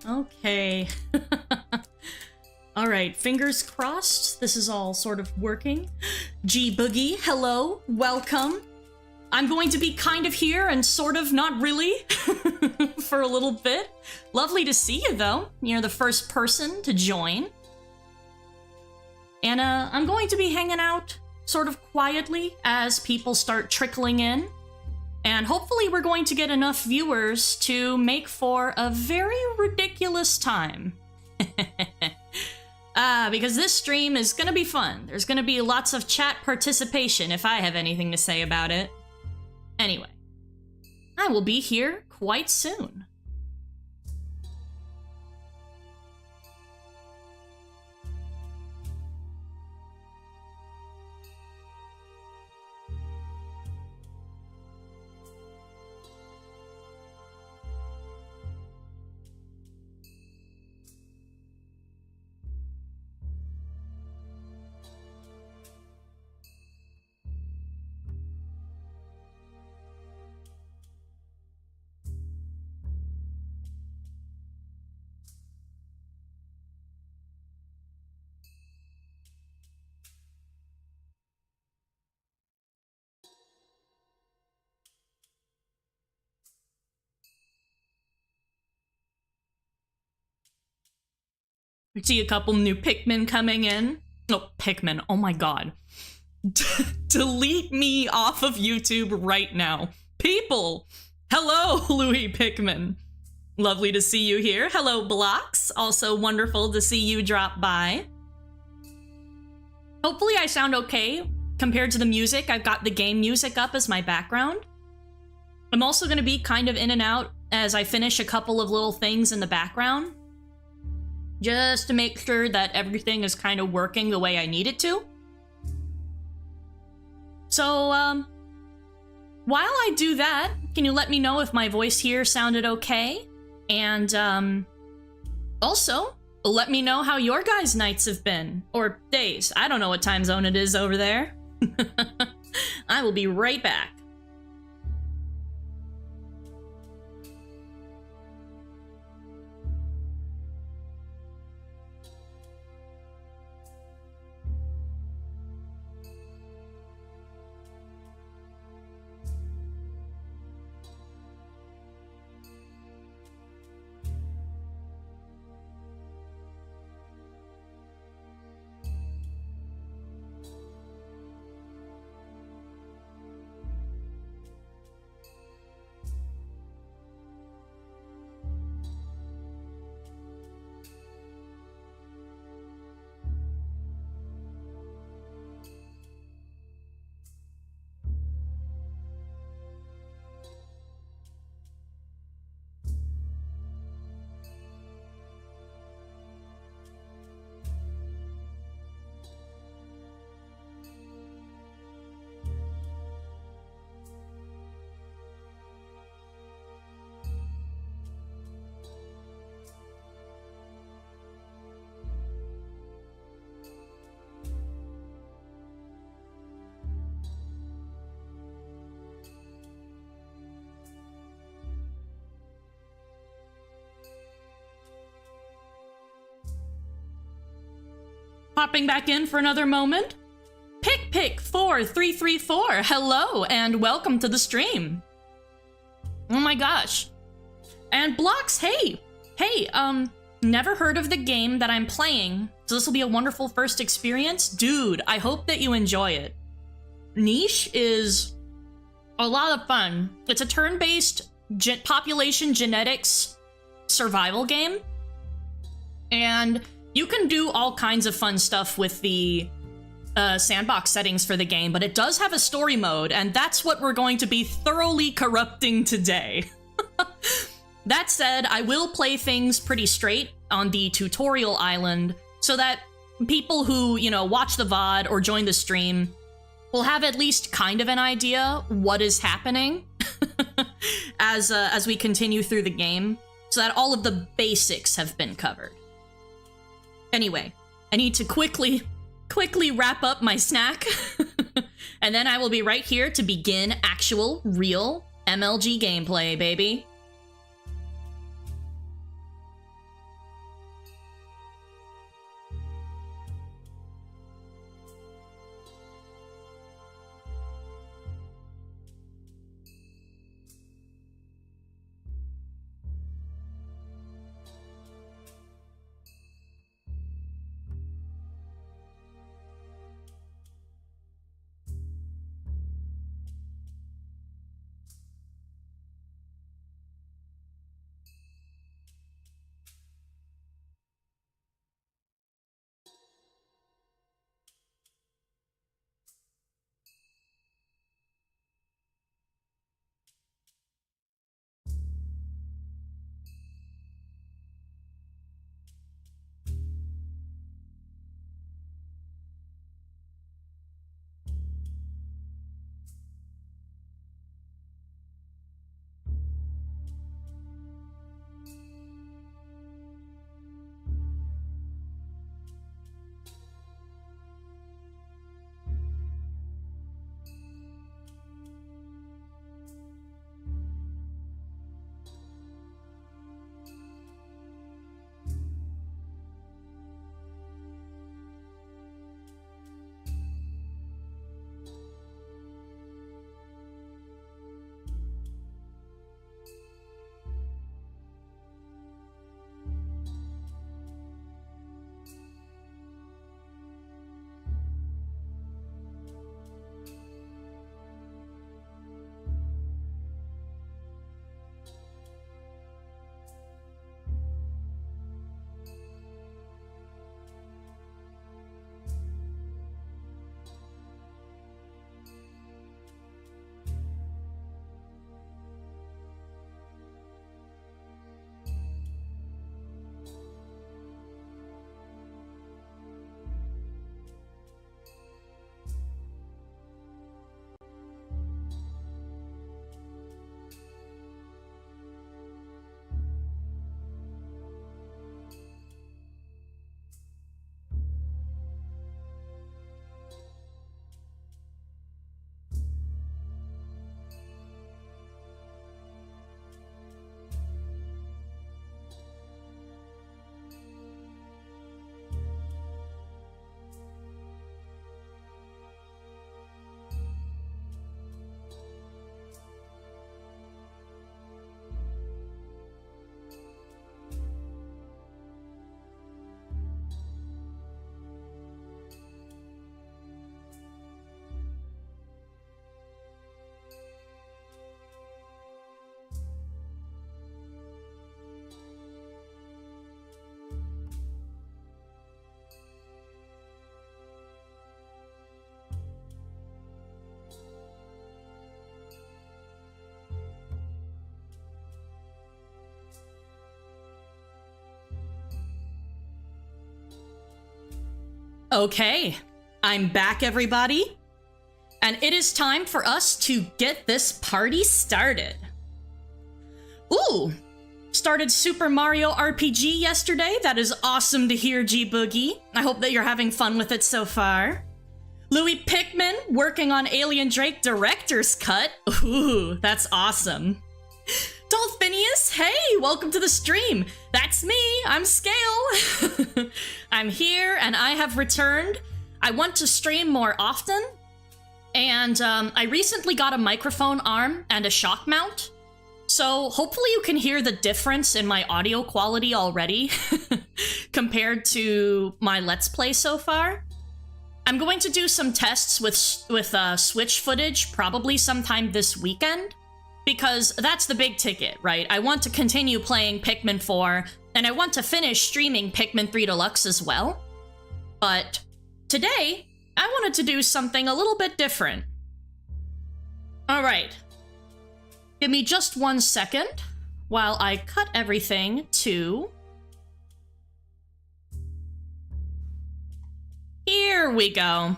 Okay. Alright, fingers crossed. This is all sort of working. G-Boogie, hello, welcome. I'm going to be kind of here and sort of not really for a little bit. Lovely to see you, though. You're the first person to join. And I'm going to be hanging out sort of quietly as people start trickling in. And hopefully we're going to get enough viewers to make for a very ridiculous time. Because this stream is gonna be fun. There's gonna be lots of chat participation if I have anything to say about it. Anyway, I will be here quite soon. We see a couple new Pikmin coming in. Oh, Pikmin, oh my god. Delete me off of YouTube right now. People! Hello, Louis Pikmin. Lovely to see you here. Hello, Blocks. Also wonderful to see you drop by. Hopefully I sound okay compared to the music. I've got the game music up as my background. I'm also going to be kind of in and out as I finish a couple of little things in the background, just to make sure that everything is kind of working the way I need it to. So, while I do that, can you let me know if my voice here sounded okay? And, also, let me know how your guys' nights have been. Or days. I don't know what time zone it is over there. I will be right back. Popping back in for another moment. PickPick4334, hello and welcome to the stream. Oh my gosh. And Blocks, hey, never heard of the game that I'm playing, so this will be a wonderful first experience. Dude, I hope that you enjoy it. Niche is a lot of fun. It's a turn-based population genetics survival game, and you can do all kinds of fun stuff with the sandbox settings for the game, but it does have a story mode, and that's what we're going to be thoroughly corrupting today. That said, I will play things pretty straight on the tutorial island so that people who, you know, watch the VOD or join the stream will have at least kind of an idea what is happening as we continue through the game, so that all of the basics have been covered. Anyway, I need to quickly wrap up my snack, and then I will be right here to begin actual, real MLG gameplay, baby. Okay, I'm back, everybody. And it is time for us to get this party started. Ooh, started Super Mario RPG yesterday. That is awesome to hear, G-Boogie. I hope that you're having fun with it so far. Louis Pickman working on Alien Drake Director's Cut. Ooh, that's awesome. Dolphinius, hey, welcome to the stream. That's me, I'm Scale. I'm here and I have returned. I want to stream more often. And I recently got a microphone arm and a shock mount. So hopefully you can hear the difference in my audio quality already compared to my Let's Play so far. I'm going to do some tests with Switch footage probably sometime this weekend. Because that's the big ticket, right? I want to continue playing Pikmin 4, and I want to finish streaming Pikmin 3 Deluxe as well. But today, I wanted to do something a little bit different. Alright. Give me just 1 second while I cut everything to... Here we go.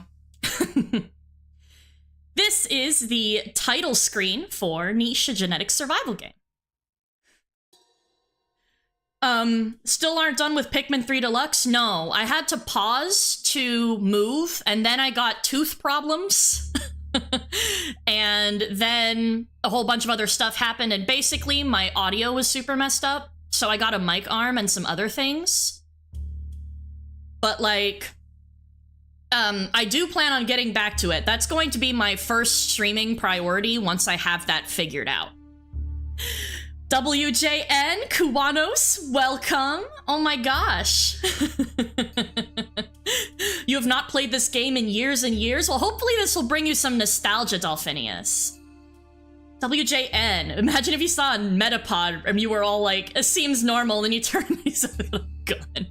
This is the title screen for Niche Genetic Survival Game. Still aren't done with Pikmin 3 Deluxe? No, I had to pause to move, and then I got tooth problems. And then a whole bunch of other stuff happened, and basically my audio was super messed up, so I got a mic arm and some other things. But like... I do plan on getting back to it. That's going to be my first streaming priority once I have that figured out. WJN, Kuwanos, welcome. Oh my gosh. You have not played this game in years and years? Well, hopefully this will bring you some nostalgia, Dolphinius. WJN, imagine if you saw a Metapod and you were all like, it seems normal, and you turn these a little gun.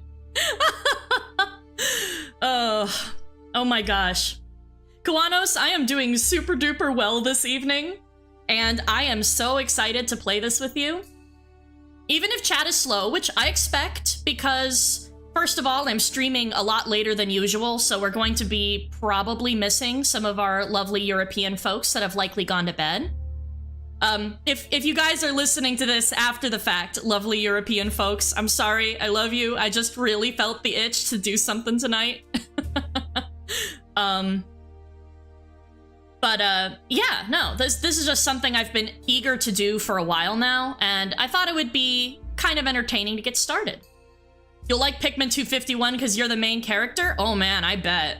Oh my gosh. Kuwanos, I am doing super duper well this evening, and I am so excited to play this with you. Even if chat is slow, which I expect, because first of all, I'm streaming a lot later than usual, so we're going to be probably missing some of our lovely European folks that have likely gone to bed. If you guys are listening to this after the fact, lovely European folks, I'm sorry, I love you. I just really felt the itch to do something tonight. Yeah, no, this is just something I've been eager to do for a while now, and I thought it would be kind of entertaining to get started. You'll like Pikmin 251 because you're the main character? Oh man, I bet.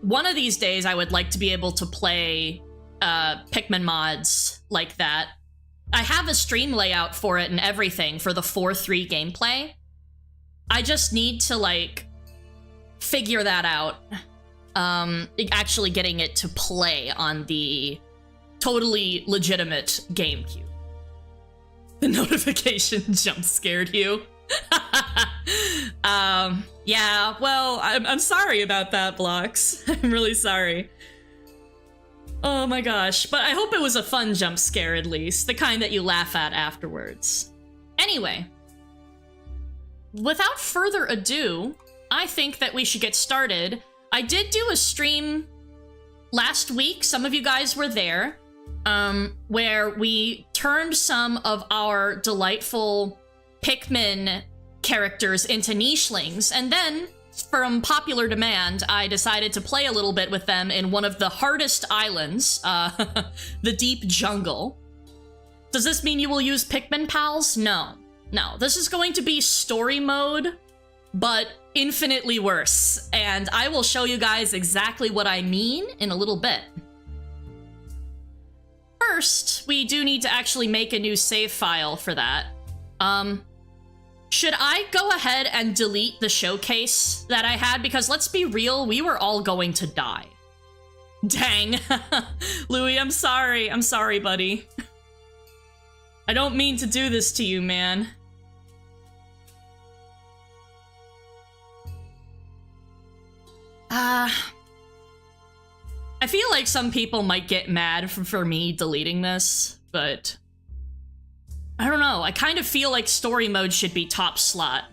One of these days I would like to be able to play Pikmin mods like that. I have a stream layout for it and everything for the 4-3 gameplay. I just need to, like, figure that out. Actually getting it to play on the totally legitimate GameCube. The notification jump scared you. Yeah, well, I'm sorry about that, Blocks. I'm really sorry. Oh my gosh, but I hope it was a fun jump scare at least, the kind that you laugh at afterwards. Anyway, without further ado, I think that we should get started. I did do a stream last week, some of you guys were there, where we turned some of our delightful Pikmin characters into nichelings, and then, from popular demand, I decided to play a little bit with them in one of the hardest islands, the Deep Jungle. Does this mean you will use Pikmin pals? No. No, this is going to be story mode, but infinitely worse, and I will show you guys exactly what I mean in a little bit. First, we do need to actually make a new save file for that. Should I go ahead and delete the showcase that I had? Because let's be real, we were all going to die. Dang. Louis, I'm sorry. I'm sorry, buddy. I don't mean to do this to you, man. I feel like some people might get mad for me deleting this, but I don't know. I kind of feel like story mode should be top slot.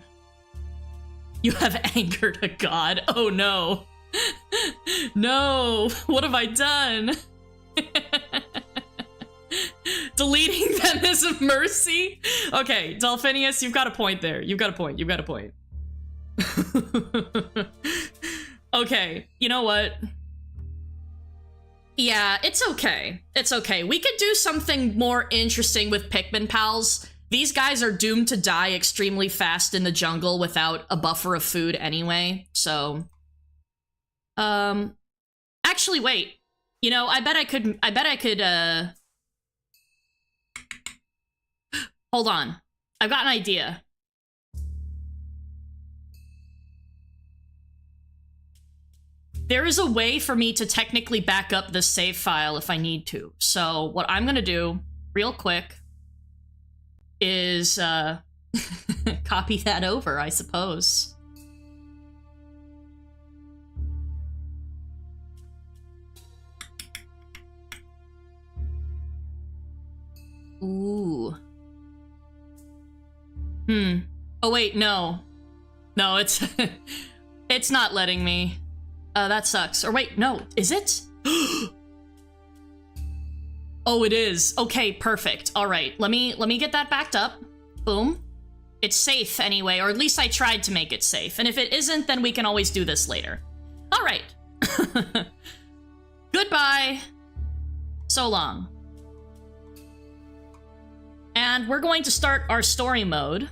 You have angered a god. Oh no. No, what have I done? Deleting them is a mercy? Okay, Delphinius, you've got a point there. You've got a point, you've got a point. Okay, you know what? Yeah, it's okay. It's okay. We could do something more interesting with Pikmin pals. These guys are doomed to die extremely fast in the jungle without a buffer of food anyway, so... Actually, wait. You know, I bet I could, hold on. I've got an idea. There is a way for me to technically back up this save file if I need to. So what I'm gonna do, real quick, is, copy that over, I suppose. Ooh. Oh wait, no. No, it's it's not letting me. That sucks. Or wait, no, is it? Oh, it is. Okay, perfect. All right, let me get that backed up. Boom. It's safe anyway, or at least I tried to make it safe. And if it isn't, then we can always do this later. All right. Goodbye. So long. And we're going to start our story mode.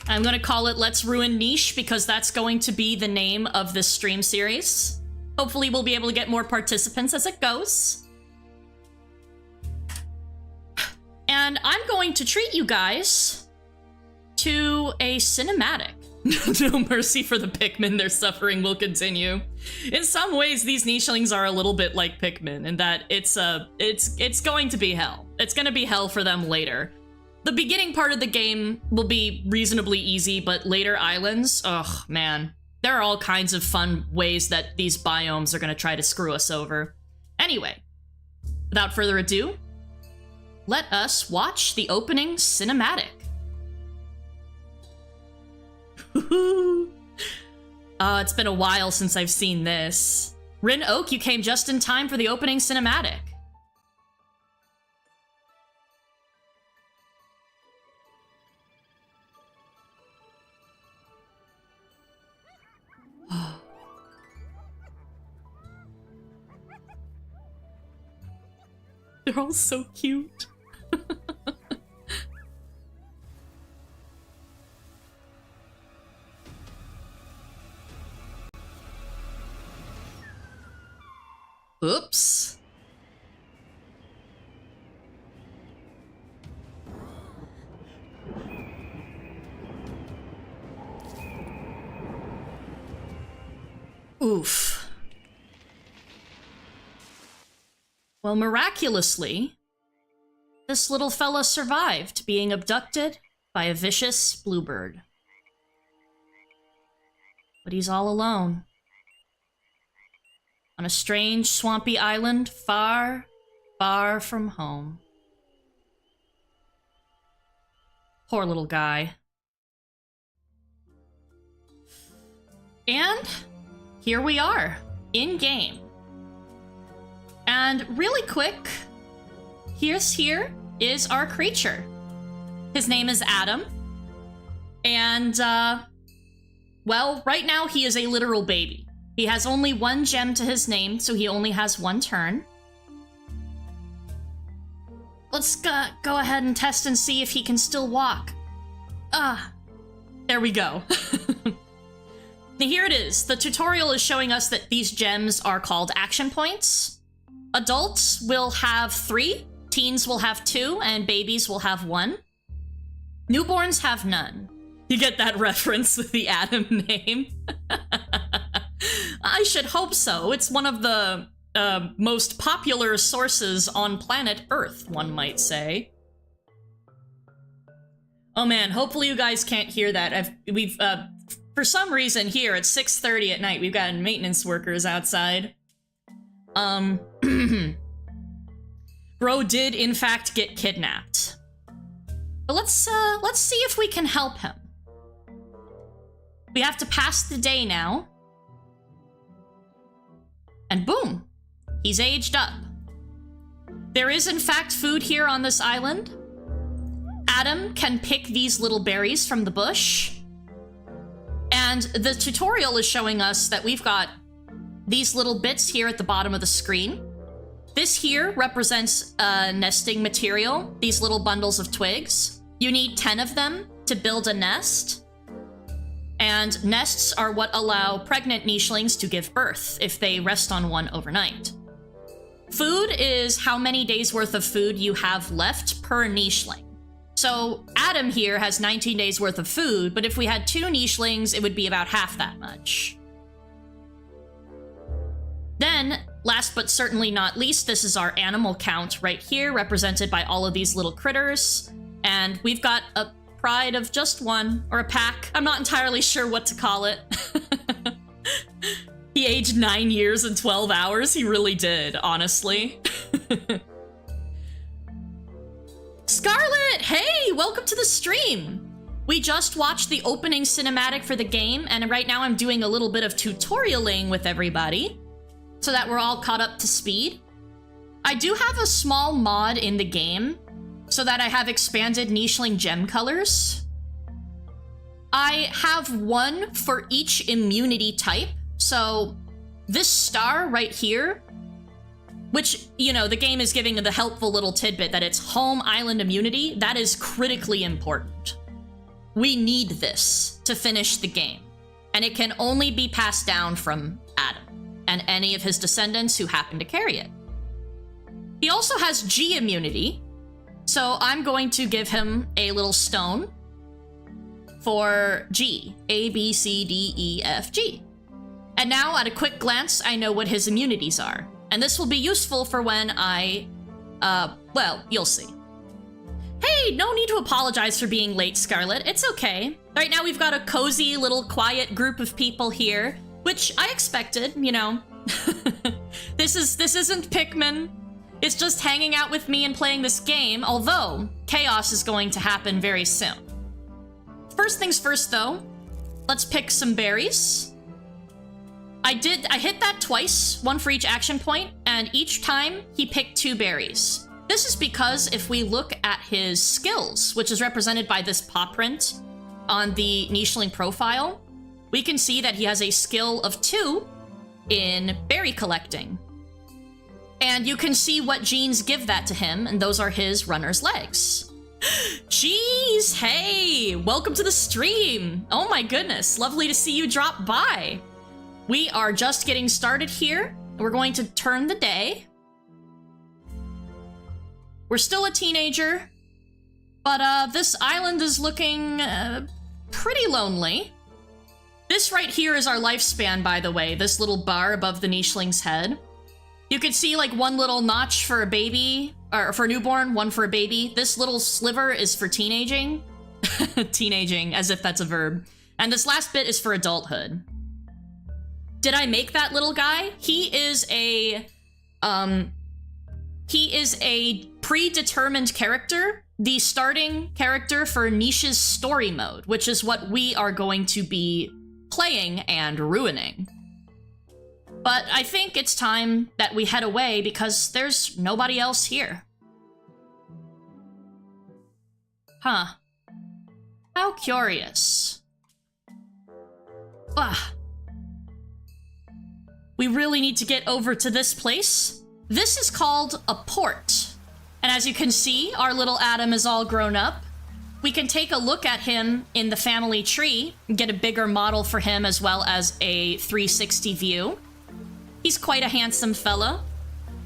I'm gonna call it Let's Ruin Niche because that's going to be the name of this stream series. Hopefully we'll be able to get more participants as it goes. And I'm going to treat you guys to a cinematic. No mercy for the Pikmin, their suffering will continue. In some ways, these nichelings are a little bit like Pikmin in that it's going to be hell. It's gonna be hell for them later. The beginning part of the game will be reasonably easy, but later islands, oh man. There are all kinds of fun ways that these biomes are gonna try to screw us over. Anyway, without further ado, let us watch the opening cinematic. It's been a while since I've seen this. Rin Oak, you came just in time for the opening cinematic. They're all so cute. Oops. Oof. Well, miraculously, this little fella survived being abducted by a vicious bluebird. But he's all alone. On a strange, swampy island far, far from home. Poor little guy. And here we are, in-game. And really quick, here is our creature. His name is Adam. And, well, right now he is a literal baby. He has only one gem to his name, so he only has one turn. Let's go ahead and test and see if he can still walk. There we go. Here it is. The tutorial is showing us that these gems are called action points. Adults will have 3, teens will have 2, and babies will have 1. Newborns have none. You get that reference with the Adam name? I should hope so. It's one of the most popular sources on planet Earth, one might say. Oh man, hopefully you guys can't hear that. We've for some reason here at 6:30 at night, we've got maintenance workers outside. Bro did in fact get kidnapped. But let's see if we can help him. We have to pass the day now. And boom, he's aged up. There is in fact food here on this island. Adam can pick these little berries from the bush. And the tutorial is showing us that we've got these little bits here at the bottom of the screen. This here represents nesting material, these little bundles of twigs. You need 10 of them to build a nest. And nests are what allow pregnant nichelings to give birth if they rest on one overnight. Food is how many days worth of food you have left per nicheling. So Adam here has 19 days worth of food, but if we had 2 nichelings, it would be about half that much. Then, last but certainly not least, this is our animal count right here, represented by all of these little critters. And we've got a pride of just one, or a pack. I'm not entirely sure what to call it. He aged 9 years and 12 hours. He really did, honestly. Scarlet, hey, welcome to the stream. We just watched the opening cinematic for the game, and right now I'm doing a little bit of tutorialing with everybody so that we're all caught up to speed. I do have a small mod in the game so that I have expanded nicheling gem colors. I have one for each immunity type. So this star right here, which, you know, the game is giving the helpful little tidbit that it's home island immunity, that is critically important. We need this to finish the game, and it can only be passed down from Adam and any of his descendants who happen to carry it. He also has G immunity, so I'm going to give him a little stone for G. A, B, C, D, E, F, G. And now, at a quick glance, I know what his immunities are. And this will be useful for when I, well, you'll see. Hey, no need to apologize for being late, Scarlet. It's okay. Right now, we've got a cozy, little, quiet group of people here, which I expected, you know. This isn't Pikmin. It's just hanging out with me and playing this game, although chaos is going to happen very soon. First things first, though, let's pick some berries. I hit that twice, one for each action point, and each time he picked 2 berries. This is because if we look at his skills, which is represented by this paw print on the nicheling profile, we can see that he has a skill of 2 in berry collecting. And you can see what genes give that to him, and those are his runner's legs. Jeez, hey, welcome to the stream. Oh my goodness, lovely to see you drop by. We are just getting started here. We're going to turn the day. We're still a teenager, but this island is looking pretty lonely. This right here is our lifespan, by the way, this little bar above the nicheling's head. You can see like one little notch for a baby, or for a newborn, one for a baby. This little sliver is for teenaging. Teenaging, as if that's a verb. And this last bit is for adulthood. Did I make that little guy? He is a predetermined character, the starting character for Niche's story mode, which is what we are going to be playing and ruining. But I think it's time that we head away because there's nobody else here. Huh. How curious. Ugh. We really need to get over to this place. This is called a port. And as you can see, our little Adam is all grown up. We can take a look at him in the family tree and get a bigger model for him as well as a 360 view. He's quite a handsome fella,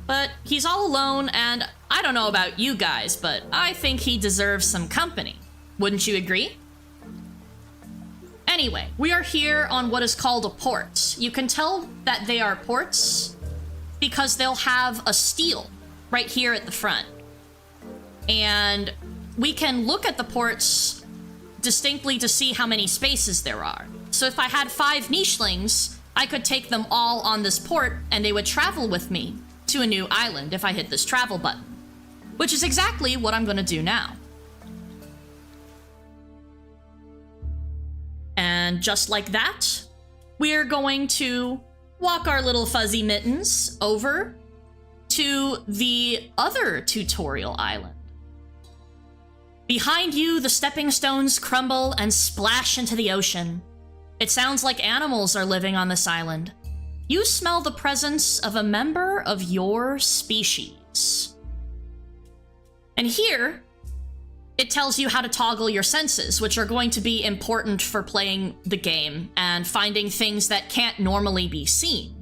but he's all alone, and I don't know about you guys, but I think he deserves some company. Wouldn't you agree? Anyway, we are here on what is called a port. You can tell that they are ports because they'll have a stele right here at the front. And we can look at the ports distinctly to see how many spaces there are. So if I had 5 nichelings, I could take them all on this port and they would travel with me to a new island if I hit this travel button, which is exactly what I'm going to do now. And just like that, we're going to walk our little fuzzy mittens over to the other tutorial island. Behind you, the stepping stones crumble and splash into the ocean. It sounds like animals are living on this island. You smell the presence of a member of your species. And here, it tells you how to toggle your senses, which are going to be important for playing the game and finding things that can't normally be seen.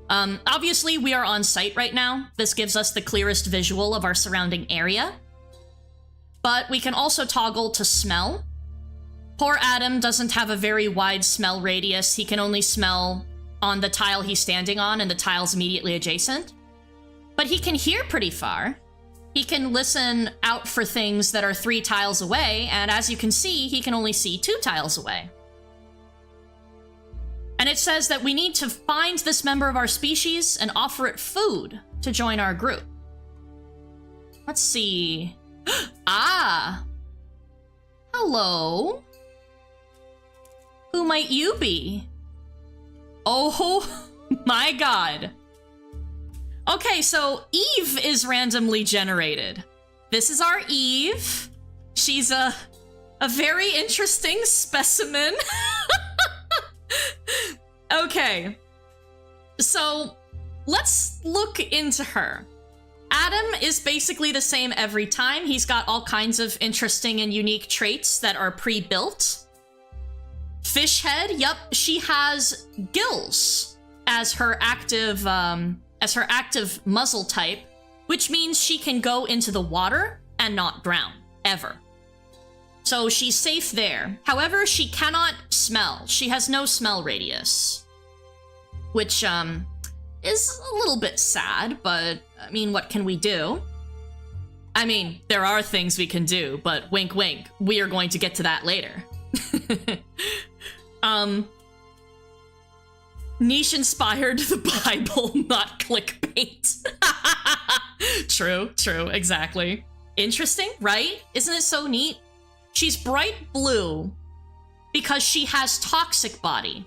Obviously, we are on site right now. This gives us the clearest visual of our surrounding area. But we can also toggle to smell. Poor Adam doesn't have a very wide smell radius. He can only smell on the tile he's standing on and the tiles immediately adjacent. But he can hear pretty far. He can listen out for things that are 3 tiles away, and as you can see, he can only see 2 tiles away. And it says that we need to find this member of our species and offer it food to join our group. Let's see. Ah! Hello? Who might you be? Oh my god. Okay, so Eve is randomly generated. This is our Eve. She's a very interesting specimen. Okay, so let's look into her. Adam is basically the same every time. He's got all kinds of interesting and unique traits that are pre-built. Fish head, yep, she has gills as her active muzzle type, which means she can go into the water and not drown, ever. So she's safe there. However, she cannot smell. She has no smell radius, which is a little bit sad, but I mean, what can we do? I mean, there are things we can do, but wink wink, we are going to get to that later. Niche inspired the Bible, not clickbait. True, exactly. Interesting, right? Isn't it so neat? She's bright blue because she has toxic body.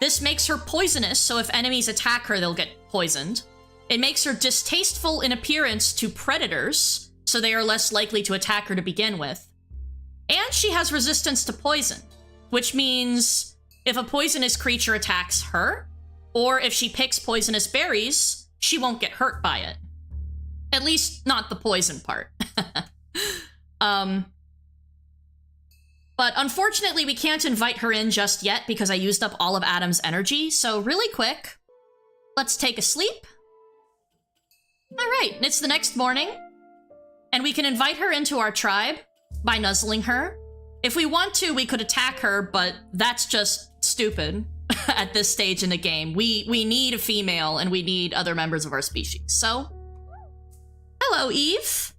This makes her poisonous, so if enemies attack her, they'll get poisoned. It makes her distasteful in appearance to predators, so they are less likely to attack her to begin with. And she has resistance to poison, which means if a poisonous creature attacks her, or if she picks poisonous berries, she won't get hurt by it. At least not the poison part. But unfortunately, we can't invite her in just yet because I used up all of Adam's energy. So really quick, let's take a sleep. All right, it's the next morning. And we can invite her into our tribe by nuzzling her. If we want to, we could attack her, but that's just stupid at this stage in the game. We need a female and we need other members of our species. So, hello, Eve.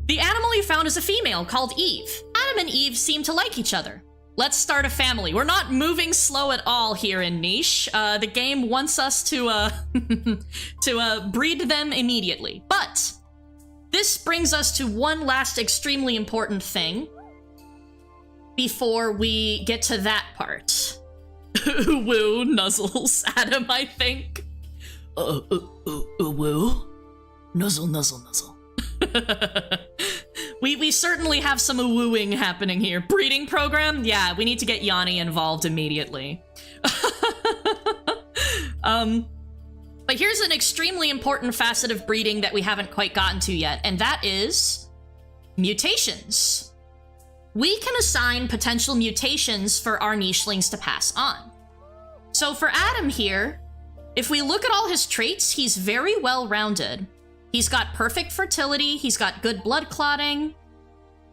The animal you found is a female called Eve. Adam and Eve seem to like each other. Let's start a family. We're not moving slow at all here in Niche. The game wants us to breed them immediately. But this brings us to one last extremely important thing before we get to that part. Woo, nuzzles, Adam, I think. Woo? Nuzzle. We certainly have some wooing happening here. Breeding program? Yeah, we need to get Yanni involved immediately. But here's an extremely important facet of breeding that we haven't quite gotten to yet, and that is mutations. We can assign potential mutations for our nichelings to pass on. So for Adam here, if we look at all his traits, he's very well-rounded. He's got perfect fertility, he's got good blood clotting,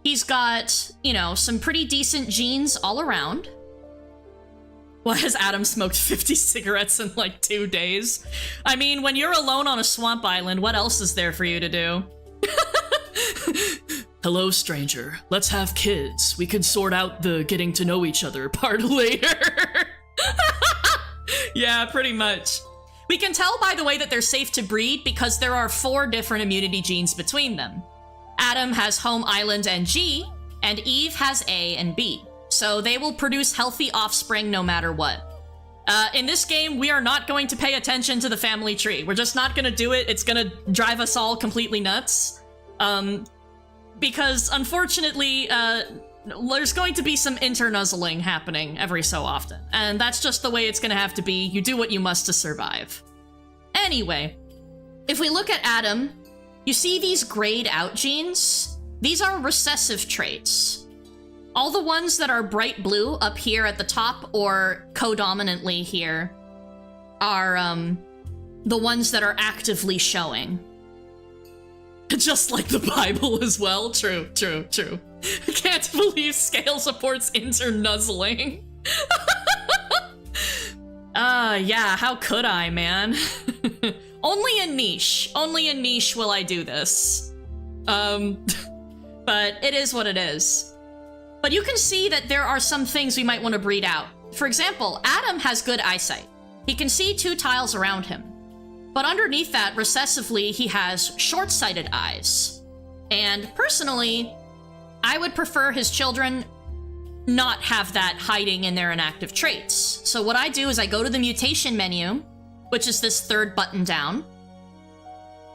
he's got, you know, some pretty decent genes all around. Why has Adam smoked 50 cigarettes in like 2 days? I mean, when you're alone on a swamp island, what else is there for you to do? Hello, stranger. Let's have kids. We can sort out the getting to know each other part later. Yeah, pretty much. We can tell by the way that they're safe to breed because there are 4 different immunity genes between them. Adam has home island and G, and Eve has A and B. so they will produce healthy offspring no matter what. In this game, we are not going to pay attention to the family tree. We're just not gonna do it. It's gonna drive us all completely nuts. Because unfortunately, there's going to be some internuzzling happening every so often. And that's just the way it's gonna have to be. You do what you must to survive. Anyway, if we look at Adam, you see these grayed out genes? These are recessive traits. All the ones that are bright blue up here at the top or codominantly here are the ones that are actively showing. Just like the Bible as well. True. I can't believe Scale supports internuzzling. Yeah, how could I, man? Only in niche will I do this. But it is what it is. But you can see that there are some things we might want to breed out. For example, Adam has good eyesight. He can see 2 tiles around him. But underneath that, recessively, he has short-sighted eyes. And personally, I would prefer his children not have that hiding in their inactive traits. So what I do is I go to the mutation menu, which is this 3rd button down.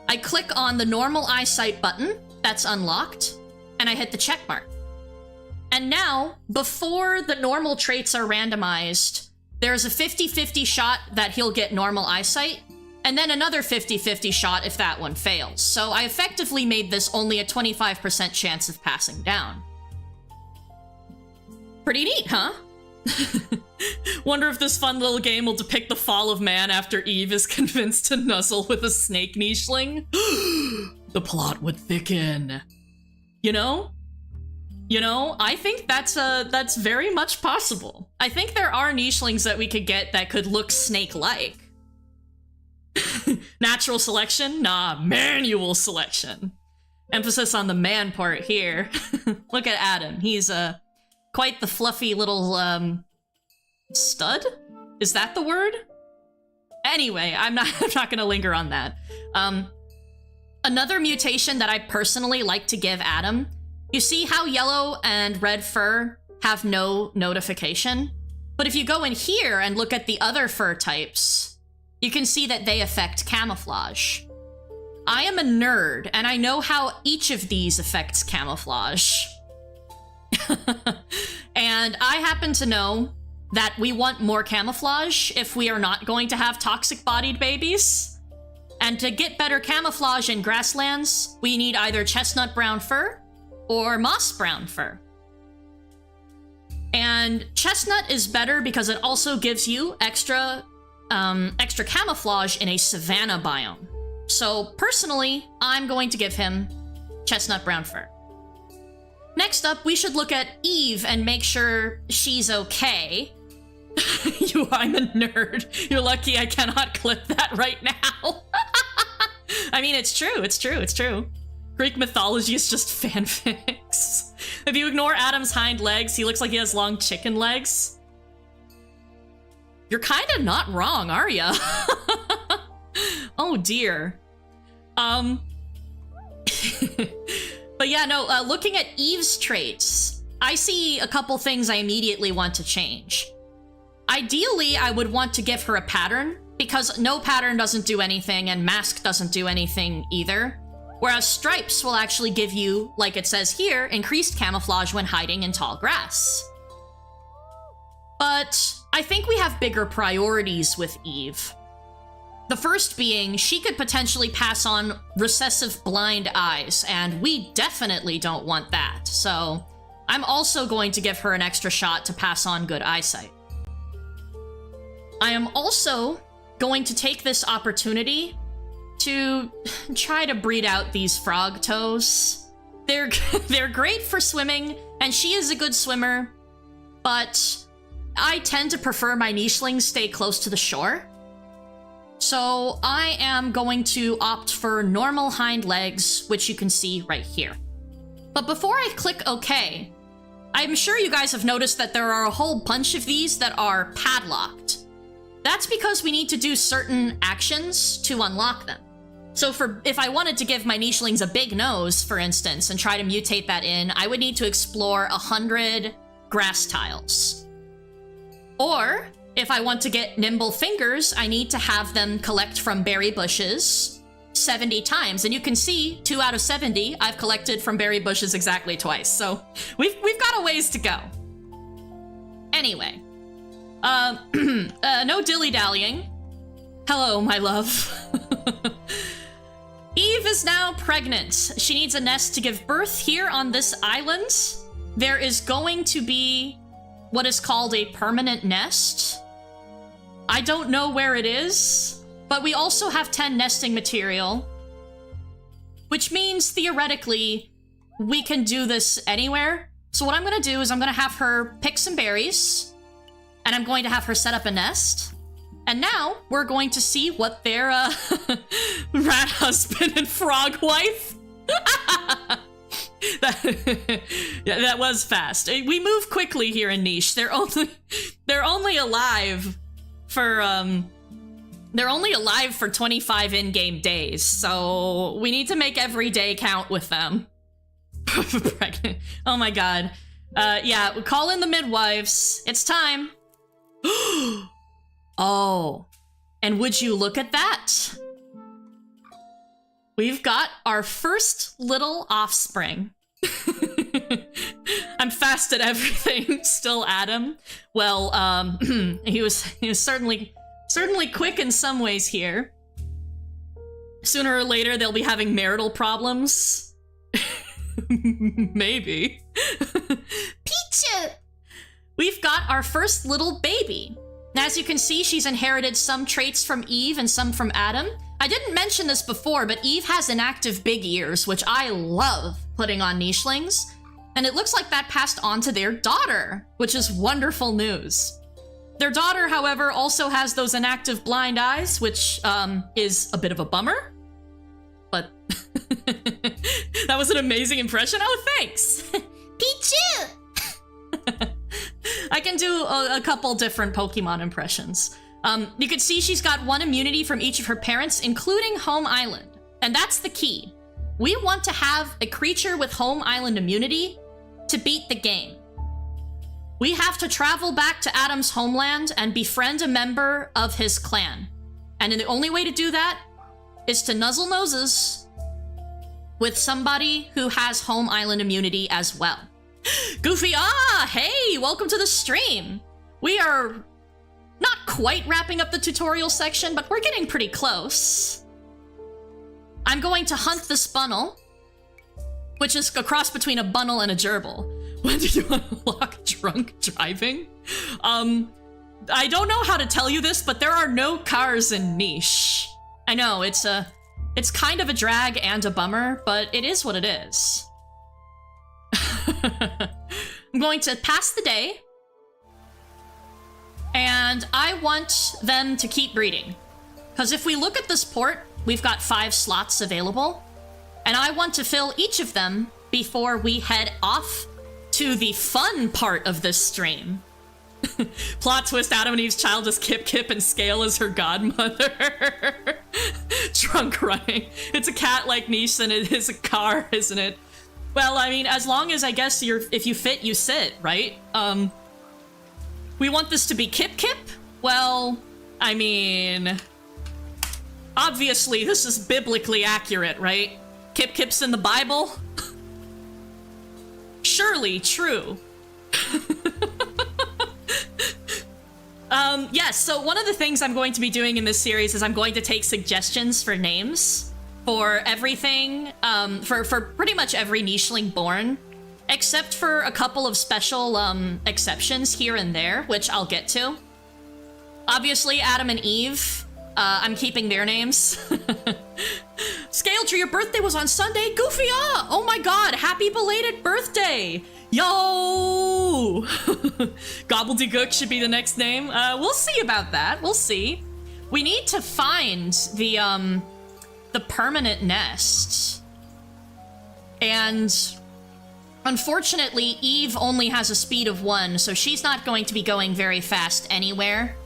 I click on the normal eyesight button, that's unlocked, and I hit the check mark. And now, before the normal traits are randomized, there's a 50-50 shot that he'll get normal eyesight, and then another 50-50 shot if that one fails. So I effectively made this only a 25% chance of passing down. Pretty neat, huh? Wonder if this fun little game will depict the fall of man after Eve is convinced to nuzzle with a snake nicheling. The plot would thicken. You know, I think that's very much possible. I think there are nichelings that we could get that could look snake-like. Natural selection? Nah, manual selection. Emphasis on the man part here. Look at Adam. He's quite the fluffy little stud? Is that the word? Anyway, I'm not gonna linger on that. Another mutation that I personally like to give Adam. You see how yellow and red fur have no notification? But if you go in here and look at the other fur types, you can see that they affect camouflage. I am a nerd, and I know how each of these affects camouflage. And I happen to know that we want more camouflage if we are not going to have toxic-bodied babies. And to get better camouflage in grasslands, we need either chestnut brown fur or moss brown fur. And chestnut is better because it also gives you extra camouflage in a savanna biome. So personally, I'm going to give him chestnut brown fur. Next up, we should look at Eve and make sure she's okay. I'm a nerd. You're lucky I cannot clip that right now. I mean, it's true. Greek mythology is just fanfics. If you ignore Adam's hind legs, he looks like he has long chicken legs. You're kind of not wrong, are ya? Oh dear. But yeah, no, looking at Eve's traits, I see a couple things I immediately want to change. Ideally, I would want to give her a pattern, because no pattern doesn't do anything and mask doesn't do anything either. Whereas stripes will actually give you, like it says here, increased camouflage when hiding in tall grass. But I think we have bigger priorities with Eve. The first being, she could potentially pass on recessive blind eyes, and we definitely don't want that. So I'm also going to give her an extra shot to pass on good eyesight. I am also going to take this opportunity to try to breed out these frog toes. They're great for swimming, and she is a good swimmer, but I tend to prefer my nichelings stay close to the shore. So I am going to opt for normal hind legs, which you can see right here. But before I click OK, I'm sure you guys have noticed that there are a whole bunch of these that are padlocked. That's because we need to do certain actions to unlock them. So if I wanted to give my nichelings a big nose, for instance, and try to mutate that in, I would need to explore 100 grass tiles. Or, if I want to get nimble fingers, I need to have them collect from berry bushes 70 times. And you can see 2 out of 70 I've collected from berry bushes exactly twice. So we've got a ways to go. Anyway, no dilly-dallying. Hello, my love. Eve is now pregnant. She needs a nest to give birth here on this island. There is going to be what is called a permanent nest. I don't know where it is, but we also have 10 nesting material, which means theoretically we can do this anywhere. So what I'm gonna do is I'm gonna have her pick some berries, and I'm going to have her set up a nest. And now we're going to see what their rat husband and frog wife. That was fast. We move quickly here in Niche. They're only alive for 25 in-game days, so we need to make every day count with them. Pregnant. Oh my god. Yeah, we call in the midwives. It's time. Oh, and would you look at that? We've got our first little offspring. I'm fast at everything. Still Adam. Well, he was certainly quick in some ways here. Sooner or later, they'll be having marital problems. Maybe. Peach! We've got our first little baby. As you can see, she's inherited some traits from Eve and some from Adam. I didn't mention this before, but Eve has inactive big ears, which I love putting on nichelings. And it looks like that passed on to their daughter, which is wonderful news. Their daughter, however, also has those inactive blind eyes, which is a bit of a bummer. But that was an amazing impression. Oh, thanks. Pichu! I can do a couple different Pokemon impressions. You can see she's got 1 immunity from each of her parents, including Home Island. And that's the key. We want to have a creature with Home Island immunity to beat the game. We have to travel back to Adam's homeland and befriend a member of his clan. And the only way to do that is to nuzzle noses with somebody who has Home Island immunity as well. Goofy, hey, welcome to the stream. We are not quite wrapping up the tutorial section, but we're getting pretty close. I'm going to hunt this bunnel, which is a cross between a bunnel and a gerbil. When do you unlock drunk driving? I don't know how to tell you this, but there are no cars in Niche. I know, it's kind of a drag and a bummer, but it is what it is. I'm going to pass the day, and I want them to keep breeding. Because if we look at this port, we've got 5 slots available, and I want to fill each of them before we head off to the fun part of this stream. Plot twist, Adam and Eve's child is Kip Kip and Scale is her godmother. Drunk running. It's a cat like Niche and it is a car, isn't it? Well, I mean, as long as I guess if you fit, you sit, right? We want this to be Kip Kip? Well, I mean, obviously this is biblically accurate, right? Kip Kip's in the Bible? Surely true. Yes, so one of the things I'm going to be doing in this series is I'm going to take suggestions for names for everything, for pretty much every nicheling born, except for a couple of special exceptions here and there, which I'll get to. Obviously, Adam and Eve, I'm keeping their names. Scaletree, your birthday was on Sunday? Goofy, oh my god, happy belated birthday! Yo! Gobbledygook should be the next name. We'll see about that, we'll see. We need to find the permanent nest. And unfortunately, Eve only has a speed of 1, so she's not going to be going very fast anywhere.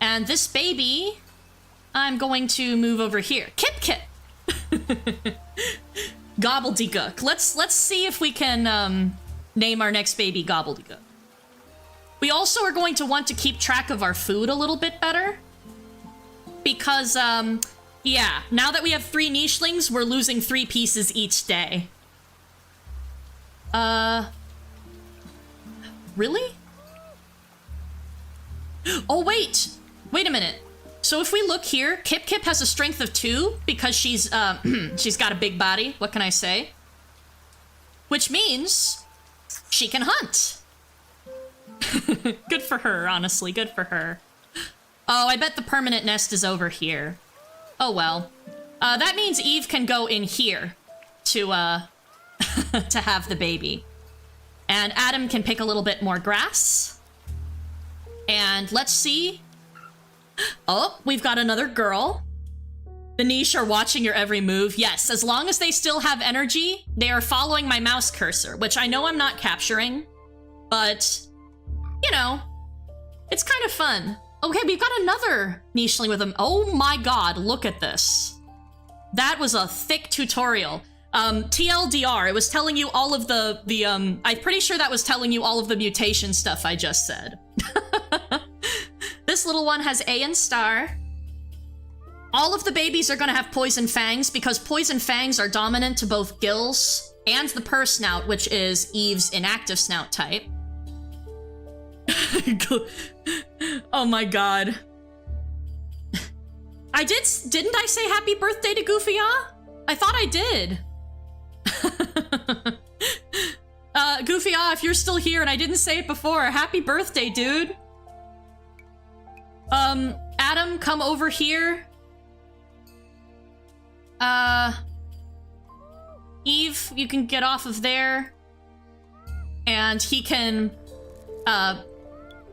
And this baby, I'm going to move over here. Kip Kip! Gobbledygook. Let's see if we can name our next baby Gobbledygook. We also are going to want to keep track of our food a little bit better. Because, yeah, now that we have 3 nichelings, we're losing 3 pieces each day. Really? Oh, wait! Wait a minute. So if we look here, Kip Kip has a strength of 2 because she's got a big body. What can I say? Which means she can hunt. Good for her, honestly. Good for her. Oh, I bet the permanent nest is over here. Oh, well. That means Eve can go in here to, to have the baby. And Adam can pick a little bit more grass. And let's see. Oh, we've got another girl. The niche are watching your every move. Yes, as long as they still have energy, they are following my mouse cursor, which I know I'm not capturing, but, you know, it's kind of fun. Okay, we've got another nicheling with them. Oh my god, look at this. That was a thick tutorial. TLDR, it was telling you all of the I'm pretty sure that was telling you all of the mutation stuff I just said. This little one has A and star. All of the babies are gonna have poison fangs because poison fangs are dominant to both gills and the purse snout, which is Eve's inactive snout type. Oh my god. Didn't I say happy birthday to Goofy-ah? I thought I did. Goofy-ah, if you're still here and I didn't say it before, happy birthday, dude. Adam, come over here. Eve, you can get off of there. And he can,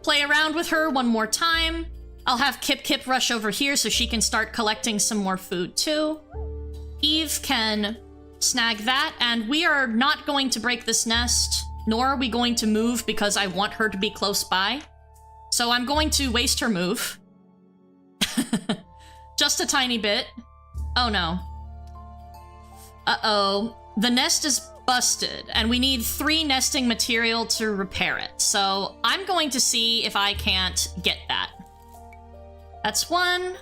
play around with her one more time. I'll have Kip Kip rush over here so she can start collecting some more food too. Eve can snag that, and we are not going to break this nest, nor are we going to move because I want her to be close by. So I'm going to waste her move. Just a tiny bit. Oh no. Uh-oh. The nest is busted, and we need 3 nesting material to repair it. So I'm going to see if I can't get that. That's 1.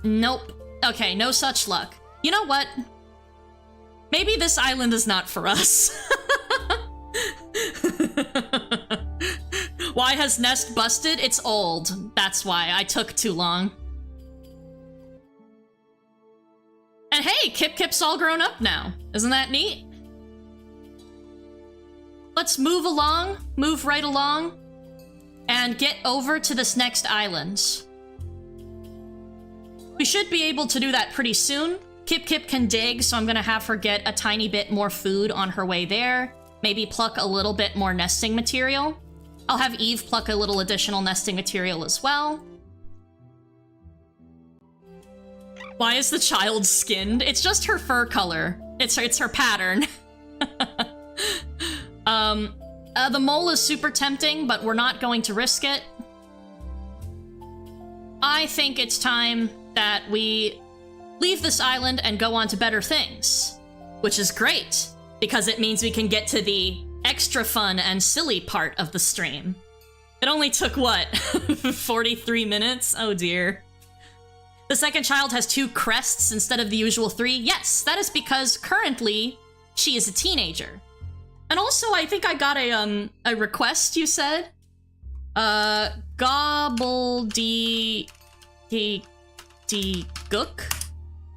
Nope. Okay, no such luck. You know what? Maybe this island is not for us. Why has nest busted? It's old. That's why. I took too long. And hey, Kip Kip's all grown up now. Isn't that neat? Let's move along, move right along, and get over to this next island. We should be able to do that pretty soon. Kip Kip can dig, so I'm gonna have her get a tiny bit more food on her way there. Maybe pluck a little bit more nesting material. I'll have Eve pluck a little additional nesting material as well. Why is the child skinned? It's just her fur color. It's her pattern. The mole is super tempting, but we're not going to risk it. I think it's time that we leave this island and go on to better things. Which is great, because it means we can get to the extra fun and silly part of the stream. It only took, what, 43 minutes? Oh dear. The second child has 2 crests instead of the usual 3. Yes, that is because currently she is a teenager. And also, I think I got a request, you said? Gobbledygook?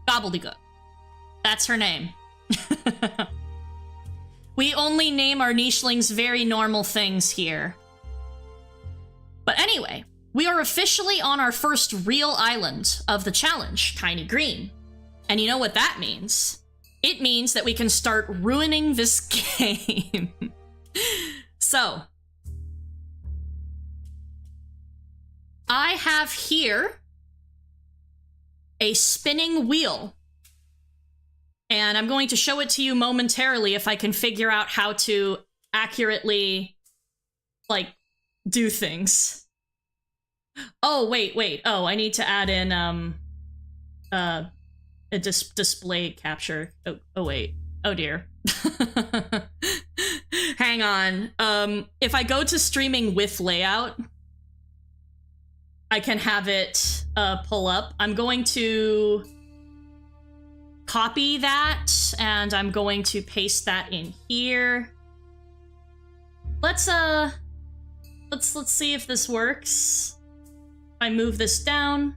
Gobbledygook. That's her name. We only name our nichelings very normal things here. But anyway, we are officially on our first real island of the challenge, Tiny Green. And you know what that means? It means that we can start ruining this game. So, I have here a spinning wheel. And I'm going to show it to you momentarily if I can figure out how to accurately, like, do things. Oh, wait. Oh, I need to add in, a display capture. Oh, wait. Oh, dear. Hang hang on. If I go to streaming with layout, I can have it pull up. I'm going to copy that, and I'm going to paste that in here. Let's see if this works. I move this down,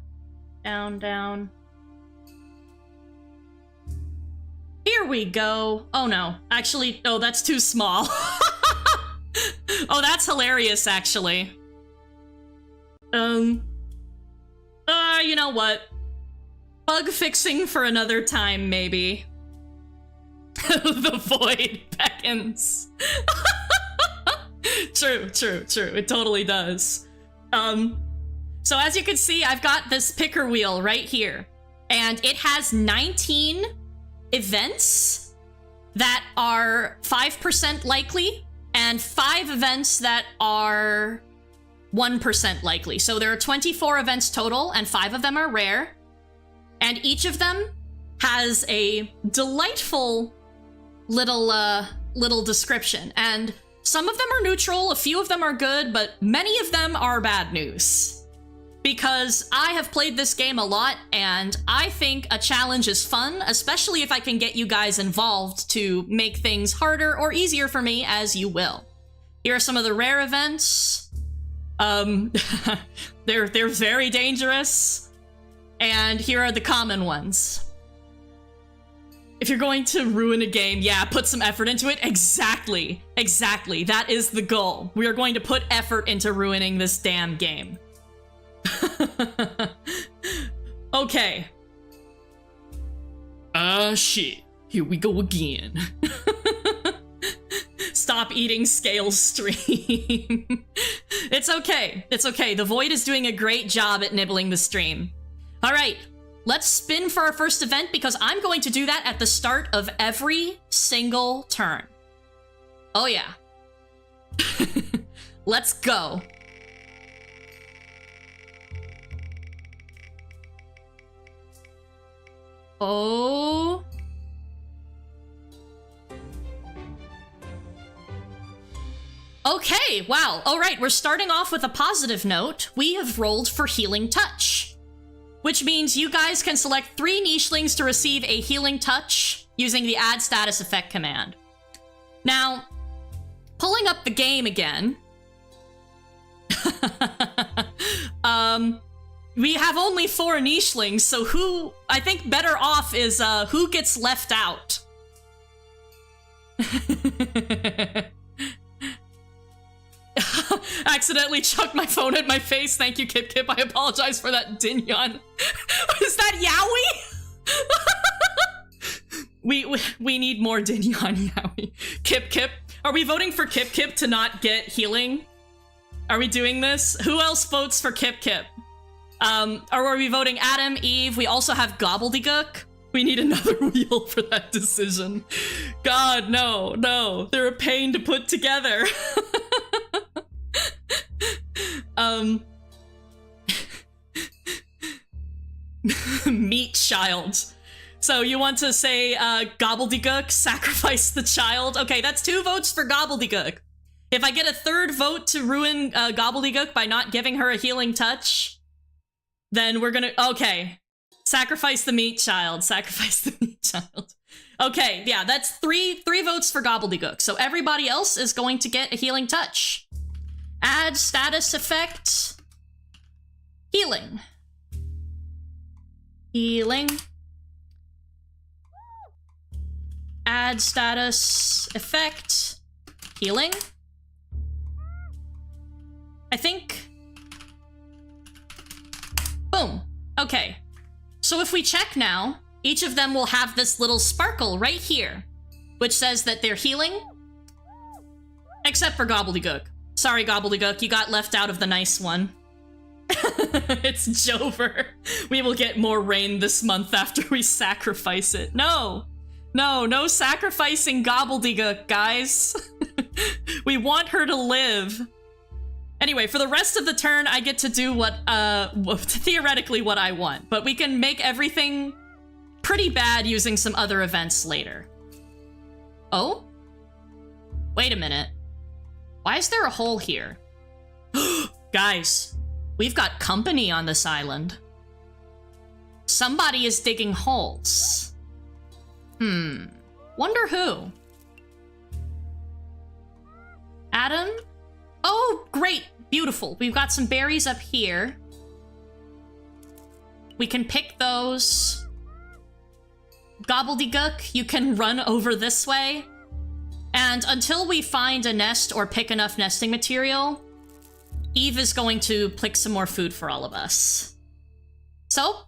down. Here we go. Oh no, actually, oh, that's too small. Oh, that's hilarious, actually. You know what? Bug fixing for another time, maybe. The void beckons. True. It totally does. So as you can see, I've got this picker wheel right here, and it has 19 events that are 5% likely, and 5 events that are 1% likely. So there are 24 events total, and 5 of them are rare. And each of them has a delightful little description. And some of them are neutral, a few of them are good, but many of them are bad news. Because I have played this game a lot, and I think a challenge is fun, especially if I can get you guys involved to make things harder or easier for me, as you will. Here are some of the rare events. They're very dangerous. And here are the common ones. If you're going to ruin a game, yeah, put some effort into it. Exactly. That is the goal. We are going to put effort into ruining this damn game. Okay. Shit. Here we go again. Stop eating scale stream. It's okay. The Void is doing a great job at nibbling the stream. All right, let's spin for our first event, because I'm going to do that at the start of every single turn. Oh yeah. Let's go. Oh. Okay, wow. All right, we're starting off with a positive note. We have rolled for Healing Touch, which means you guys can select 3 nichelings to receive a Healing Touch using the Add Status Effect command. Now, pulling up the game again, we have only 4 nichelings, so who, I think better off is who gets left out. Accidentally chucked my phone at my face. Thank you, Kip. I apologize for that, Dinyon. Is that Yowie? We need more Dinyon Yowie. Kip. Are we voting for Kip to not get healing? Are we doing this? Who else votes for Kip? Or are we voting Adam, Eve? We also have Gobbledygook. We need another wheel for that decision. God, no. They're a pain to put together. Meat child. So you want to say Gobbledygook, sacrifice the child? Okay, that's 2 votes for Gobbledygook. If I get a 3rd vote to ruin Gobbledygook by not giving her a healing touch, then we're gonna... Okay. Sacrifice the meat child. Okay, yeah, that's 3 votes for Gobbledygook. So everybody else is going to get a healing touch. Add status effect. Healing. Add status effect. Healing. I think. Boom. Okay. So if we check now, each of them will have this little sparkle right here, which says that they're healing. Except for Gobbledygook. Sorry, Gobbledygook, you got left out of the nice one. It's Jover. We will get more rain this month after we sacrifice it. No sacrificing Gobbledygook, guys. We want her to live. Anyway, for the rest of the turn, I get to do theoretically what I want, but we can make everything pretty bad using some other events later. Oh? Wait a minute. Why is there a hole here? Guys, we've got company on this island. Somebody is digging holes. Wonder who? Adam? Oh, great. Beautiful. We've got some berries up here. We can pick those. Gobbledygook, you can run over this way. And until we find a nest or pick enough nesting material, Eve is going to pick some more food for all of us. So,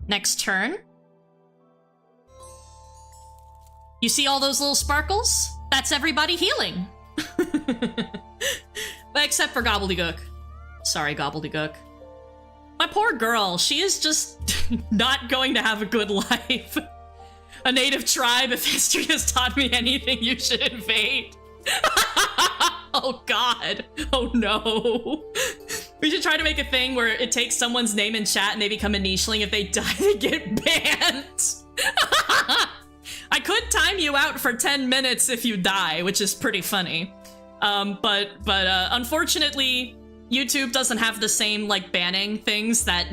next turn. You see all those little sparkles? That's everybody healing. Except for Gobbledygook. Sorry, Gobbledygook. My poor girl, she is just not going to have a good life. A native tribe, if history has taught me anything, you should invade. Oh god. Oh no. We should try to make a thing where it takes someone's name in chat and they become a nicheling. If they die, they get banned. I could time you out for 10 minutes if you die, which is pretty funny. But unfortunately, YouTube doesn't have the same, like, banning things that,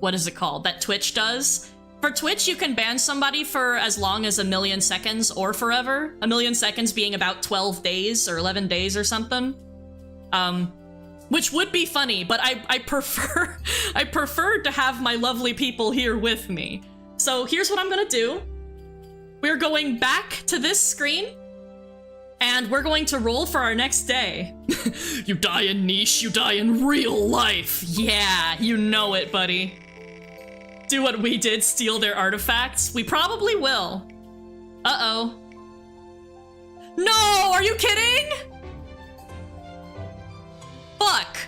what is it called? That Twitch does. For Twitch, you can ban somebody for as long as 1,000,000 seconds or forever. 1,000,000 seconds being about 12 days or 11 days or something. Which would be funny, but I prefer to have my lovely people here with me. So here's what I'm gonna do. We're going back to this screen, and we're going to roll for our next day. You die in niche, you die in real life. Yeah, you know it, buddy. Do what we did, steal their artifacts? We probably will. Uh-oh. No, are you kidding? Fuck.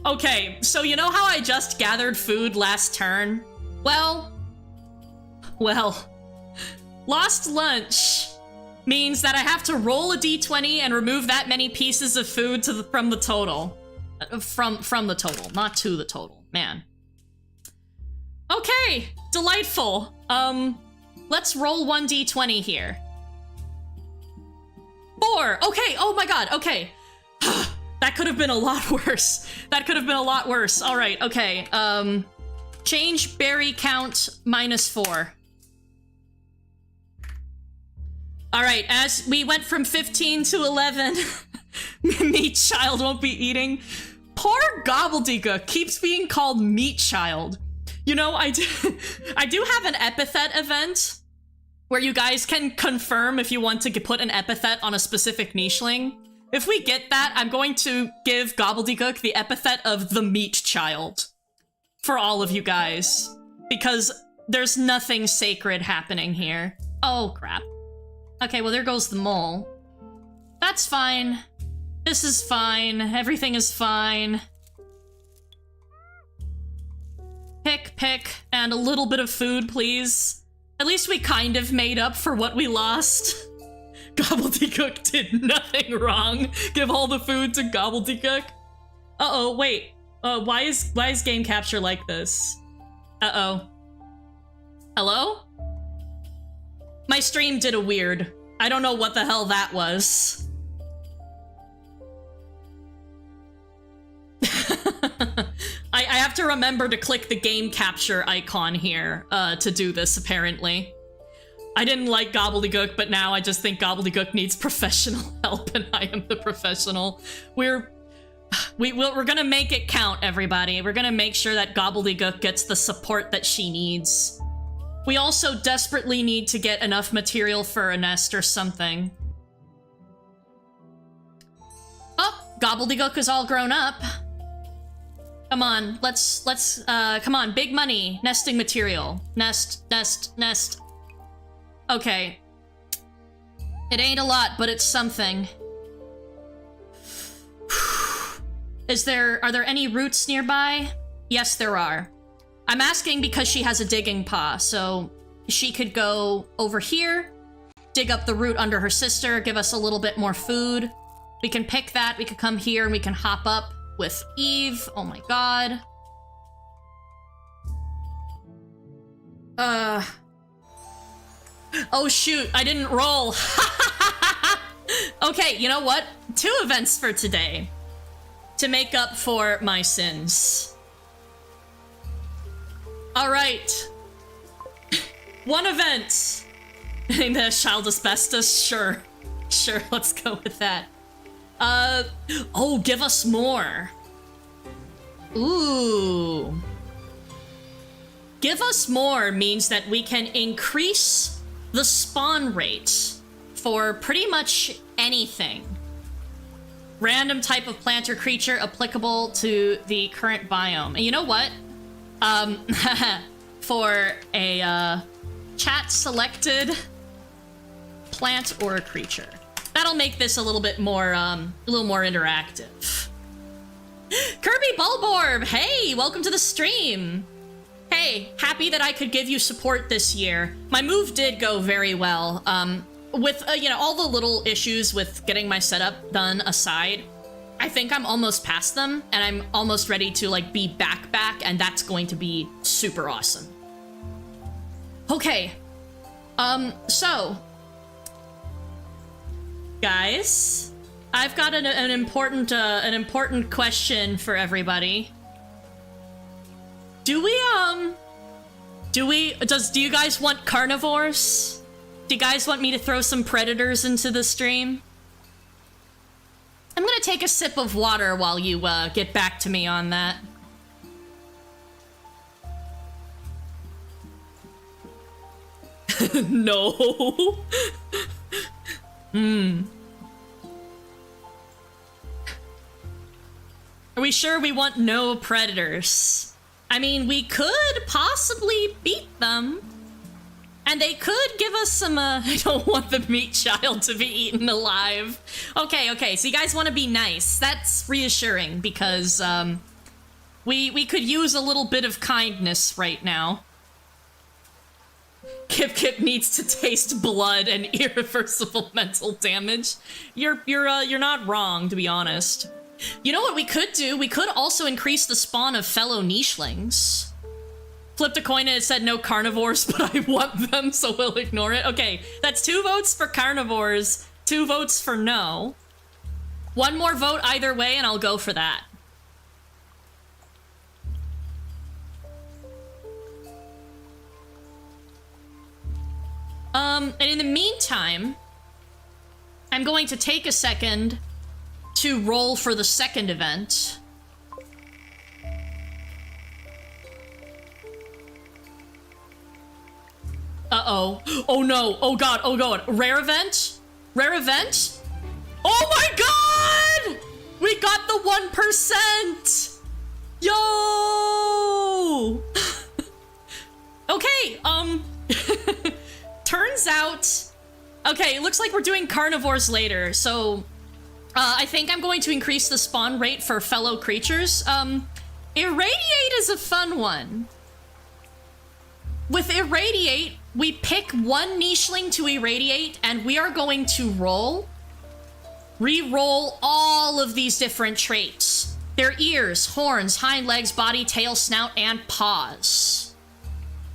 Okay, so you know how I just gathered food last turn? Well, lost lunch means that I have to roll a d20 and remove that many pieces of food from the total. From the total, not to the total. Man. Okay, delightful. Let's roll 1d20 here. 4. Okay, oh my god, okay. That could have been a lot worse. That could have been a lot worse. All right, okay. Change berry count -4. All right, as we went from 15 to 11, Meat Child won't be eating. Poor Gobbledygook keeps being called Meat Child. You know, I do have an epithet event where you guys can confirm if you want to put an epithet on a specific nicheling. If we get that, I'm going to give Gobbledygook the epithet of the Meat Child for all of you guys, because there's nothing sacred happening here. Oh, crap. Okay, well, there goes the mole. That's fine. This is fine. Everything is fine. Pick, and a little bit of food, please. At least we kind of made up for what we lost. Gobbledygook did nothing wrong. Give all the food to Gobbledygook. Uh-oh, wait. Why is game capture like this? Uh-oh. Hello? My stream did a weird. I don't know what the hell that was. I have to remember to click the game capture icon here to do this, apparently. I didn't like Gobbledygook, but now I just think Gobbledygook needs professional help, and I am the professional. We're gonna make it count, everybody. We're gonna make sure that Gobbledygook gets the support that she needs. We also desperately need to get enough material for a nest or something. Oh, Gobbledygook is all grown up. Come on, let's, come on, big money, nesting material. Nest. Okay. It ain't a lot, but it's something. Are there any roots nearby? Yes, there are. I'm asking because she has a digging paw, so she could go over here, dig up the root under her sister, give us a little bit more food. We can pick that, we could come here, and we can hop up with Eve. Oh my god. Oh shoot, I didn't roll. Okay, you know what? 2 events for today to make up for my sins. All right. 1 event. The child asbestos. Sure, let's go with that. Oh, give us more. Ooh. Give us more means that we can increase the spawn rate for pretty much anything. Random type of plant or creature applicable to the current biome. And you know what? For a chat selected plant or a creature. That'll make this a little bit more, interactive. Kirby Bulborb, hey, welcome to the stream. Hey, happy that I could give you support this year. My move did go very well. With, all the little issues with getting my setup done aside, I think I'm almost past them, and I'm almost ready to, like, be back, and that's going to be super awesome. Okay. So... Guys, I've got an important question for everybody. Do you guys want carnivores? Do you guys want me to throw some predators into the stream? I'm gonna take a sip of water while you get back to me on that. No. Are we sure we want no predators? I mean, we could possibly beat them. And they could give us some, I don't want the meat child to be eaten alive. Okay, so you guys want to be nice. That's reassuring, because, we could use a little bit of kindness right now. Kip needs to taste blood and irreversible mental damage. You're not wrong, to be honest. You know what we could do? We could also increase the spawn of fellow nichelings. Flipped a coin and it said no carnivores, but I want them, so we'll ignore it. Okay, that's 2 votes for carnivores, 2 votes for no. 1 more vote either way, and I'll go for that. And in the meantime, I'm going to take a second to roll for the second event. Uh-oh. Oh no. Oh god. Oh god. Rare event? Rare event? Oh my god! We got the 1%! Yo! Okay, turns out... Okay, it looks like we're doing carnivores later, so... I think I'm going to increase the spawn rate for fellow creatures. Irradiate is a fun one. With Irradiate, we pick 1 nicheling to irradiate, and we are going to re-roll all of these different traits. Their ears, horns, hind legs, body, tail, snout, and paws.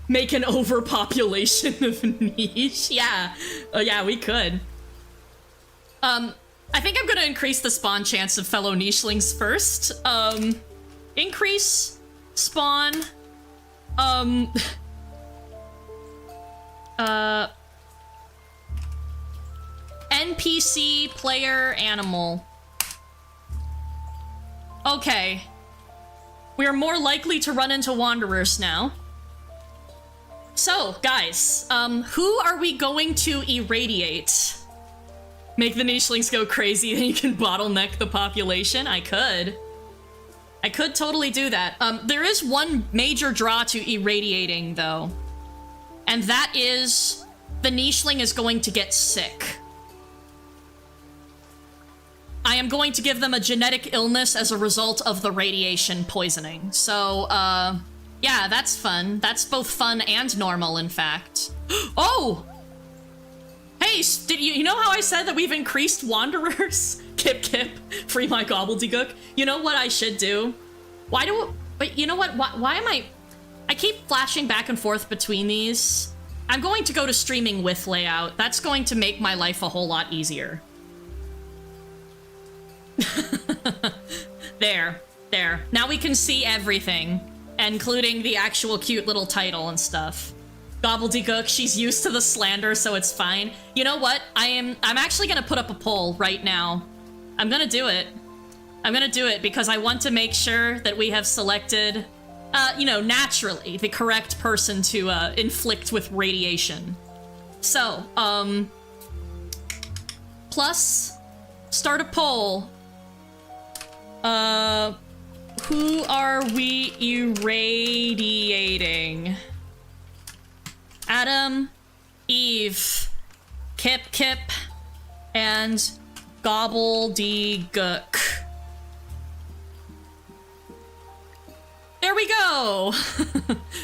Make an overpopulation of niche. Yeah, yeah, we could. I think I'm gonna increase the spawn chance of fellow nichelings first. Increase spawn. NPC player animal. Okay. We are more likely to run into wanderers now. So, guys, who are we going to irradiate? Make the nichelings go crazy and you can bottleneck the population? I could totally do that. There is one major draw to irradiating, though. And that is, the nicheling is going to get sick. I am going to give them a genetic illness as a result of the radiation poisoning. So, yeah, that's fun. That's both fun and normal, in fact. Oh! Hey, did you know how I said that we've increased wanderers? Kip, free my gobbledygook. You know what I should do? But you know what? Why am I keep flashing back and forth between these. I'm going to go to streaming with layout. That's going to make my life a whole lot easier. There. Now we can see everything, including the actual cute little title and stuff. Gobbledygook, she's used to the slander, so it's fine. You know what? I'm actually gonna put up a poll right now. I'm gonna do it. Because I want to make sure that we have selected, naturally, the correct person to inflict with radiation. So, plus, start a poll. Who are we irradiating? Adam, Eve, Kip, and Gobbledygook. There we go!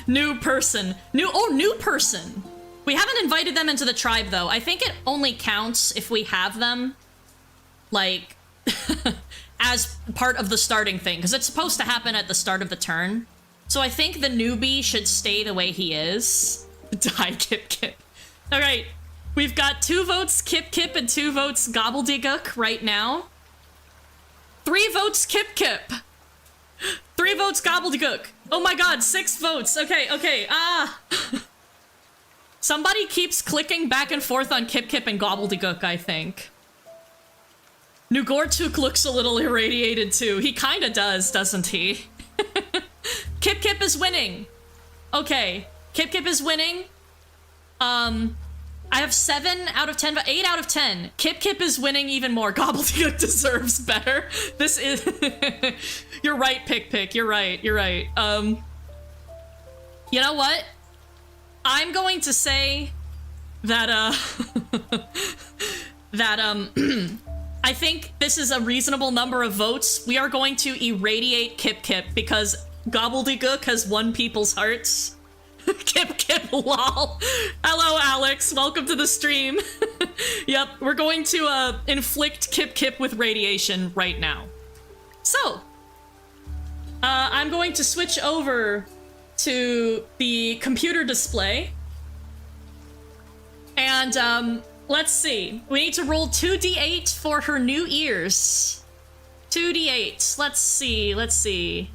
New person. New person. We haven't invited them into the tribe, though. I think it only counts if we have them, like, as part of the starting thing, because it's supposed to happen at the start of the turn. So I think the newbie should stay the way he is. Die, Kip. Alright, we've got 2 votes Kip and 2 votes Gobbledygook right now. 3 votes Kip. 3 votes Gobbledygook. Oh my god, 6 votes. Okay, Somebody keeps clicking back and forth on Kip and Gobbledygook, I think. Nugortuk looks a little irradiated too. He kinda does, doesn't he? Kip is winning. Okay, Kip is winning. I have 7 out of 10, but 8 out of 10. Kip is winning even more. Gobbledygook deserves better. This is... You're right, Pick. You're right. You know what? I'm going to say that, I think this is a reasonable number of votes. We are going to irradiate Kip because Gobbledygook has won people's hearts. Kip, lol. Hello, Alex. Welcome to the stream. Yep, we're going to inflict Kip with radiation right now. So, I'm going to switch over to the computer display. And, let's see. We need to roll 2d8 for her new ears. 2d8. Let's see.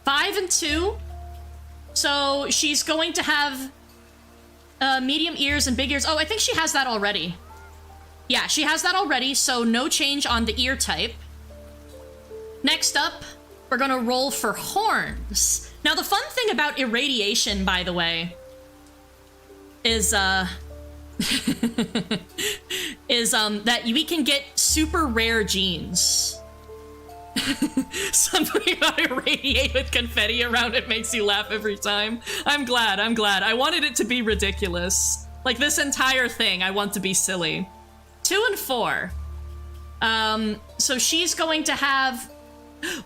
5 and 2. So she's going to have medium ears and big ears. Oh, I think she has that already. Yeah, she has that already, so no change on the ear type. Next up, we're gonna roll for horns. Now, the fun thing about irradiation, by the way, is that we can get super rare genes. Something about irradiate with confetti around it makes you laugh every time. I'm glad. I wanted it to be ridiculous. Like, this entire thing, I want to be silly. 2 and 4. So she's going to have...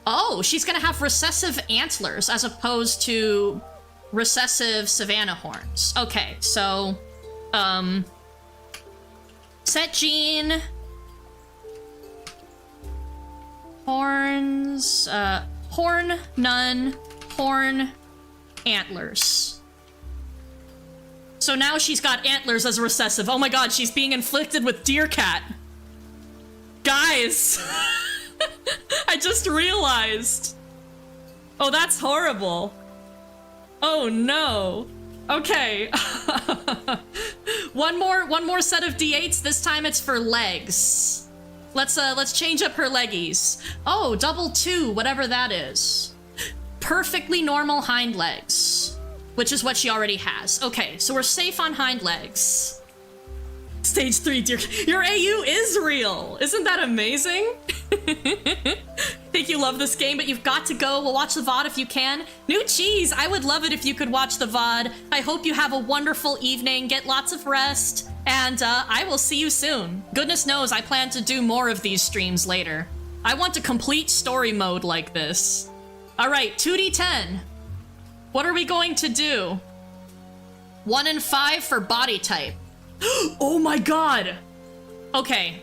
Oh, she's gonna have recessive antlers as opposed to recessive savanna horns. Okay, so, set gene, horns, horn, none, horn, antlers. So now she's got antlers as a recessive. Oh my god, she's being inflicted with deer cat. Guys! I just realized. Oh, that's horrible. Oh no. Okay. One more set of D8s. This time it's for legs. Let's change up her leggies. Oh, double 2, whatever that is. Perfectly normal hind legs, which is what she already has. Okay, so we're safe on hind legs. Stage 3, dear. Your AU is real. Isn't that amazing? Think you love this game, but you've got to go. We'll watch the VOD if you can. New cheese. I would love it if you could watch the VOD. I hope you have a wonderful evening. Get lots of rest. And I will see you soon. Goodness knows I plan to do more of these streams later. I want a complete story mode like this. All right, 2d10. What are we going to do? 1 and 5 for body type. Oh my god! Okay.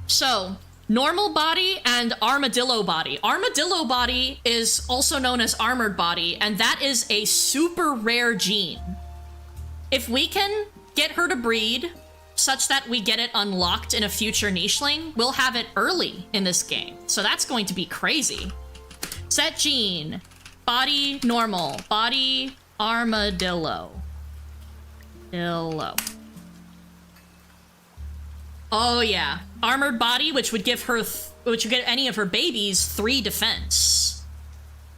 So, normal body and armadillo body. Armadillo body is also known as armored body, and that is a super rare gene. If we can get her to breed such that we get it unlocked in a future nicheling, we'll have it early in this game. So that's going to be crazy. Set gene. Body normal. Body armadillo. Oh yeah. Armored body, which would give her, which would get any of her babies 3 defense.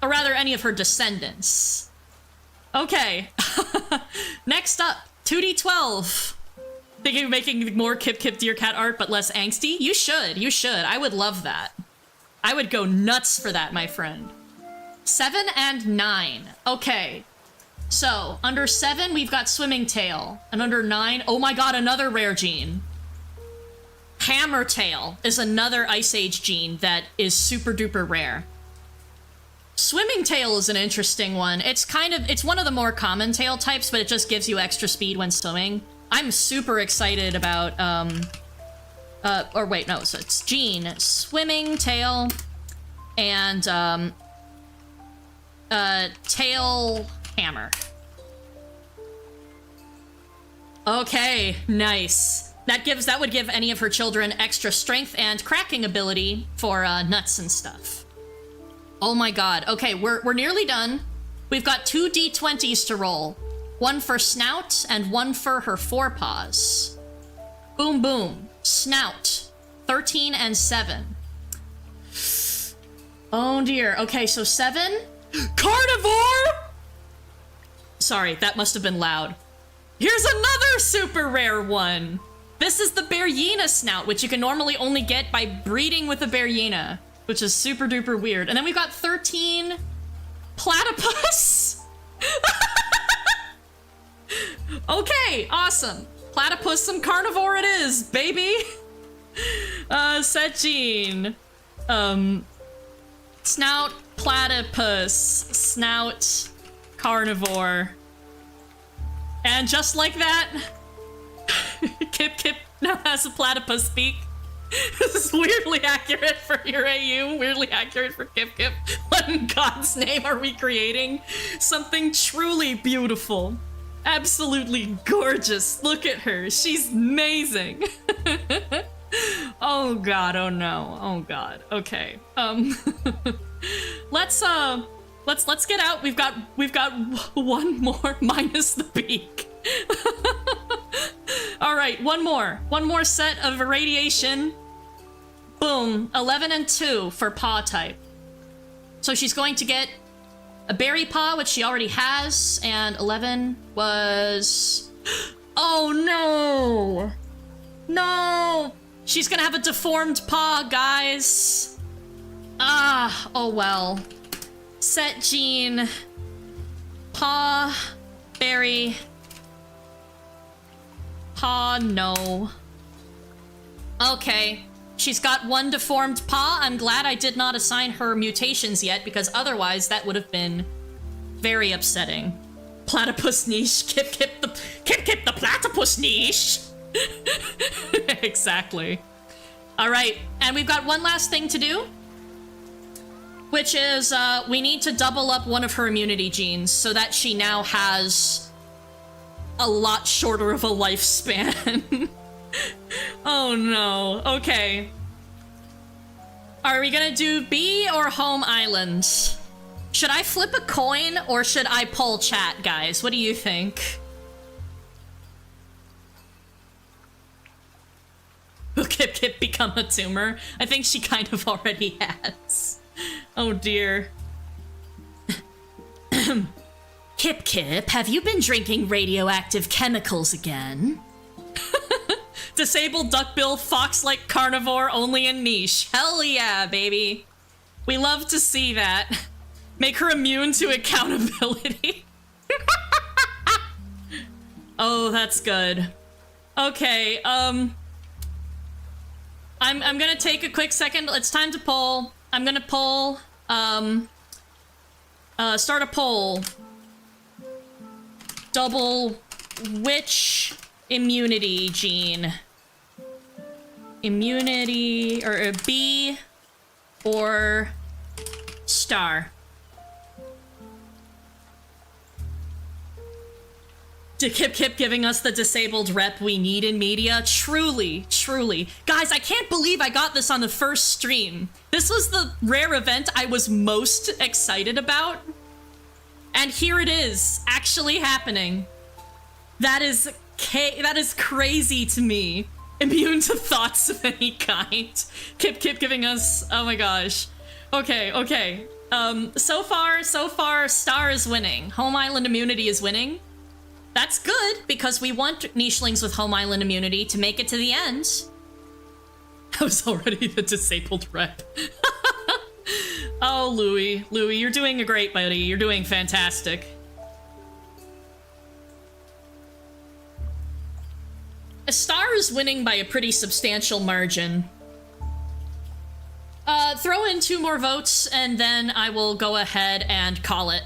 Or rather, any of her descendants. Okay. Next up, 2d12. Thinking of making more Kip Kip Dear Cat art, but less angsty? You should. I would love that. I would go nuts for that, my friend. 7 and 9. Okay. So, under 7, we've got Swimming Tail. And under 9, oh my god, another rare gene. Hammer Tail is another Ice Age gene that is super duper rare. Swimming Tail is an interesting one. It's one of the more common tail types, but it just gives you extra speed when swimming. I'm super excited about, so it's gene, Swimming Tail, and, Tail Hammer. Okay, nice. That would give any of her children extra strength and cracking ability for, nuts and stuff. Oh my god. Okay, we're nearly done. We've got 2 d20s to roll. 1 for Snout and 1 for her forepaws. Boom, boom. Snout. 13 and 7. Oh dear. Okay, so 7. Carnivore! Sorry, that must have been loud. Here's another super rare one. This is the Beryena Snout, which you can normally only get by breeding with a Beryena, which is super duper weird. And then we've got 13 Platypus. Okay, awesome. Platypus and carnivore it is, baby. Set gene. Snout, platypus, snout, carnivore. And just like that, Kip Kip now has a platypus beak. This is weirdly accurate for your AU, weirdly accurate for Kip Kip. What in God's name are we creating? Something truly beautiful. Absolutely gorgeous. Look at her. She's amazing. Oh god, oh no. Oh god. Okay. Let's get out. We've got one more minus the beak. All right, one more set of irradiation. Boom, 11 and 2 for paw type. So she's going to get a berry paw, which she already has, and 11 was... Oh no! No! She's gonna have a deformed paw, guys. Ah, oh well. Set gene. Paw. Berry. Paw, no. Okay. She's got 1 deformed paw. I'm glad I did not assign her mutations yet, because otherwise that would have been very upsetting. Platypus niche. Kip Kip the platypus niche. Exactly. All right, and we've got one last thing to do, which is we need to double up one of her immunity genes so that she now has a lot shorter of a lifespan. Oh no. Okay. Are we gonna do B or home island? Should I flip a coin or should I poll chat, guys? What do you think? Will Kip Kip become a tumor? I think she kind of already has. Oh dear. Kip Kip, have you been drinking radioactive chemicals again? Disabled duckbill, fox-like carnivore, only in niche. Hell yeah, baby. We love to see that. Make her immune to accountability. Oh, that's good. Okay, I'm gonna take a quick second. It's time to poll. I'm gonna poll, start a poll. Double which immunity gene? Immunity, or a B or star? Kip giving us the disabled rep we need in media. Truly, truly. Guys, I can't believe I got this on the first stream. This was the rare event I was most excited about. And here it is, actually happening. That is crazy to me. Immune to thoughts of any kind. Kip giving us, oh my gosh. Okay. So far, Star is winning. Home Island immunity is winning. That's good, because we want nichelings with Home Island immunity to make it to the end. I was already the disabled rep. Oh, Louie, you're doing great, buddy. You're doing fantastic. A Star is winning by a pretty substantial margin. Throw in 2 more votes, and then I will go ahead and call it.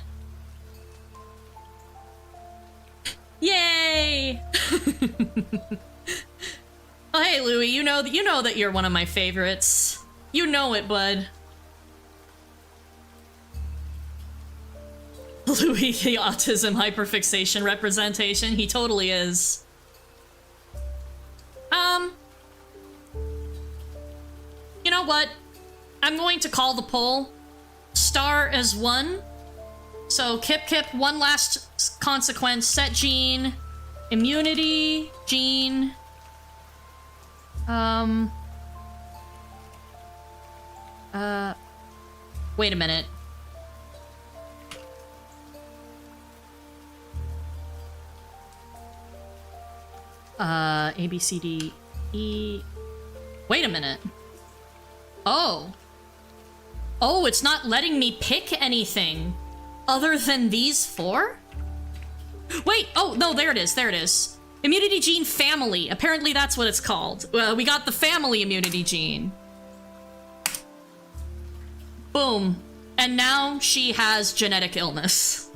Yay! Oh, hey, Louie, you know that you're one of my favorites. You know it, bud. Louis, the autism hyperfixation representation. He totally is. You know what? I'm going to call the poll. Star as 1. So Kip, one last consequence. Set gene. Immunity. Gene. Wait a minute. A, B, C, D, E. Wait a minute. Oh, it's not letting me pick anything other than these 4? Wait, oh, no, there it is. Immunity gene family. Apparently that's what it's called. We got the family immunity gene. Boom. And now she has genetic illness.